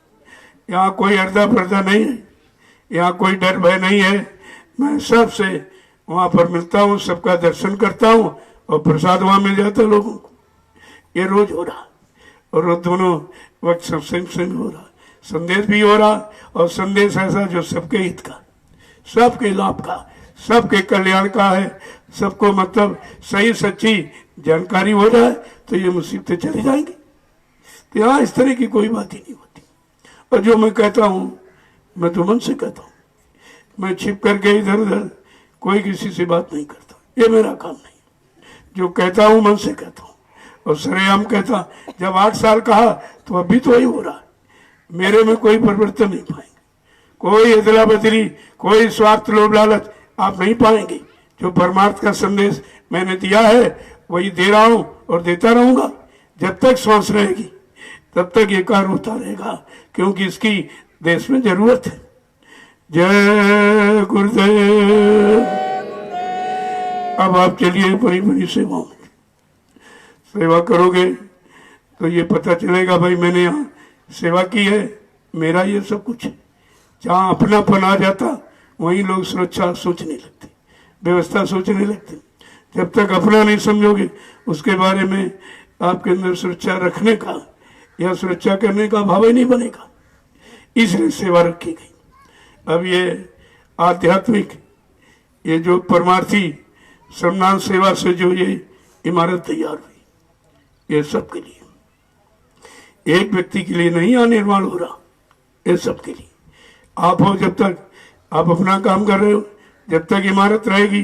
यहाँ कोई अर्धा पर्दा नहीं है, यहाँ कोई डर भय नहीं है। मैं सबसे वहां पर मिलता हूँ, सबका दर्शन करता हूँ और प्रसाद वहां मिल जाता है लोगों को। ये रोज हो रहा और रोज दोनों वक्त सत्संग हो रहा, संदेश भी हो रहा, और संदेश ऐसा जो सबके हित का, सबके लाभ का, सबके कल्याण का है। सबको मतलब सही सच्ची जानकारी हो जाए तो ये मुसीबतें चली जाएंगी। तो यहाँ इस तरह की कोई बात ही नहीं होती। और जो मैं कहता हूँ मैं तो मन से कहता हूँ, मैं छिप करके इधर उधर कोई किसी से बात नहीं करता, ये मेरा काम नहीं। जो कहता हूँ मन से कहता हूँ और सरेआम कहता। जब 8 साल कहा तो अभी तो वही हो रहा है। मेरे में कोई परिवर्तन नहीं पाएंगे, कोई अदला बदली, कोई स्वार्थ लोभ लालच आप नहीं पाएंगे। जो परमार्थ का संदेश मैंने दिया है वही दे रहा हूं और देता रहूंगा। जब तक सांस रहेगी तब तक ये कार्य होता रहेगा, क्योंकि इसकी देश में जरूरत है। जय गुरुदेव। अब आप चलिए बड़ी बड़ी सेवाओं में सेवा करोगे तो ये पता चलेगा भाई मैंने यहाँ सेवा की है, मेरा ये सब कुछ है। जहाँ अपनापन आ जाता वहीं लोग सुरक्षा सोचने लगते, व्यवस्था सोचने लगते। जब तक अपना नहीं समझोगे उसके बारे में आपके अंदर सुरक्षा रखने का या सुरक्षा करने का भाव ही नहीं बनेगा। इसलिए सेवा रखी गई। अब ये आध्यात्मिक, ये जो परमार्थी सम्मान सेवा से जो ये इमारत तैयार हुई, ये सबके लिए, एक व्यक्ति के लिए नहीं यहाँ निर्माण हो रहा, ये सबके लिए। आप हो जब तक आप अपना काम कर रहे हो, जब तक इमारत रहेगी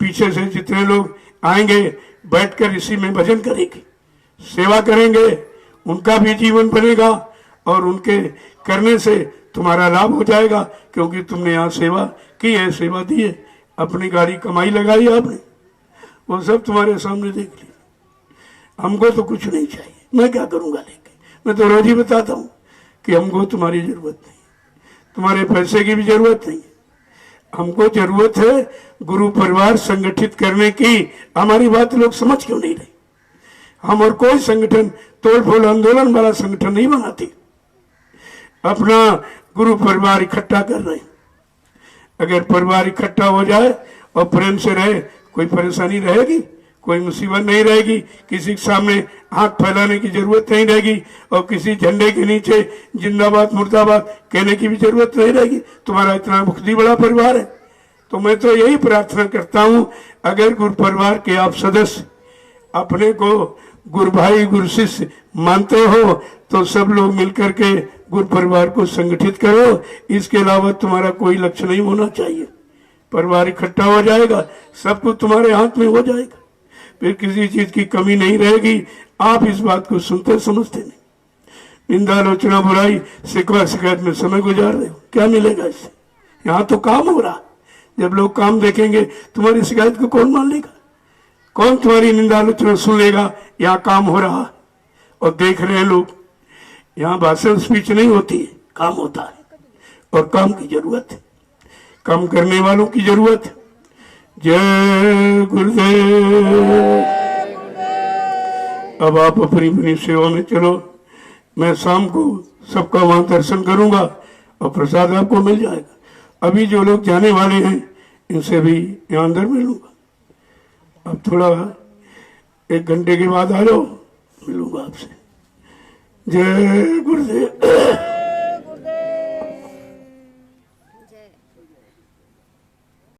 पीछे से जितने लोग आएंगे बैठकर इसी में भजन करेंगे, सेवा करेंगे, उनका भी जीवन बनेगा और उनके करने से तुम्हारा लाभ हो जाएगा। क्योंकि तुमने यहाँ सेवा की है, सेवा दी है, अपनी गाड़ी कमाई लगाई आपने, वो सब तुम्हारे सामने देख लिया। हमको तो कुछ नहीं चाहिए, मैं क्या करूंगा लेके। मैं तो रोज ही बताता हूँ कि हमको तुम्हारी जरूरत नहीं, तुम्हारे पैसे की भी जरूरत नहीं। हमको जरूरत है गुरु परिवार संगठित करने की। हमारी बात लोग समझ क्यों नहीं रहे। हम और कोई संगठन तोड़ फोड़ आंदोलन वाला संगठन नहीं बनाते, अपना गुरु परिवार इकट्ठा कर रहे हैं। अगर परिवार इकट्ठा हो जाए और प्रेम से रहे, कोई परेशानी रहेगी, कोई मुसीबत नहीं रहेगी, किसी के सामने हाथ फैलाने की जरूरत नहीं रहेगी और किसी झंडे के नीचे जिंदाबाद मुर्दाबाद कहने की भी जरूरत नहीं रहेगी। तुम्हारा इतना बहुत ही बड़ा परिवार है। तो मैं तो यही प्रार्थना करता हूं, अगर गुरु परिवार के आप सदस्य अपने को गुरु भाई गुरु शिष्य मानते हो तो सब लोग मिलकर के गुरु परिवार को संगठित करो, इसके अलावा तुम्हारा कोई लक्ष्य नहीं होना चाहिए। परिवार इकट्ठा हो जाएगा, सब कुछ तुम्हारे हाथ में हो जाएगा, फिर किसी चीज की कमी नहीं रहेगी। आप इस बात को सुनते समझते नहीं, निंदा आलोचना बुराई शिकवा शिकायत में समय गुजार रहे हो, क्या मिलेगा इससे? यहाँ तो काम हो रहा। जब लोग काम देखेंगे तुम्हारी शिकायत को कौन मान लेगा? कौन तुम्हारी निंदा आलोचना सुन लेगा? यहाँ काम हो रहा और देख रहे हैं लोग। यहाँ भाषण स्पीच नहीं होती है, काम होता है, और काम की जरूरत है, काम करने वालों की जरूरत है। जय गुरुदेव। अब आप अपनी अपनी सेवा में चलो, मैं शाम को सबका वहां दर्शन करूंगा और प्रसाद आपको मिल जाएगा। अभी जो लोग जाने वाले हैं इनसे भी यहाँ अंदर मिलूंगा। अब थोड़ा 1 घंटे के बाद आ जाओ, मिलूंगा आपसे। जय गुरुदेव।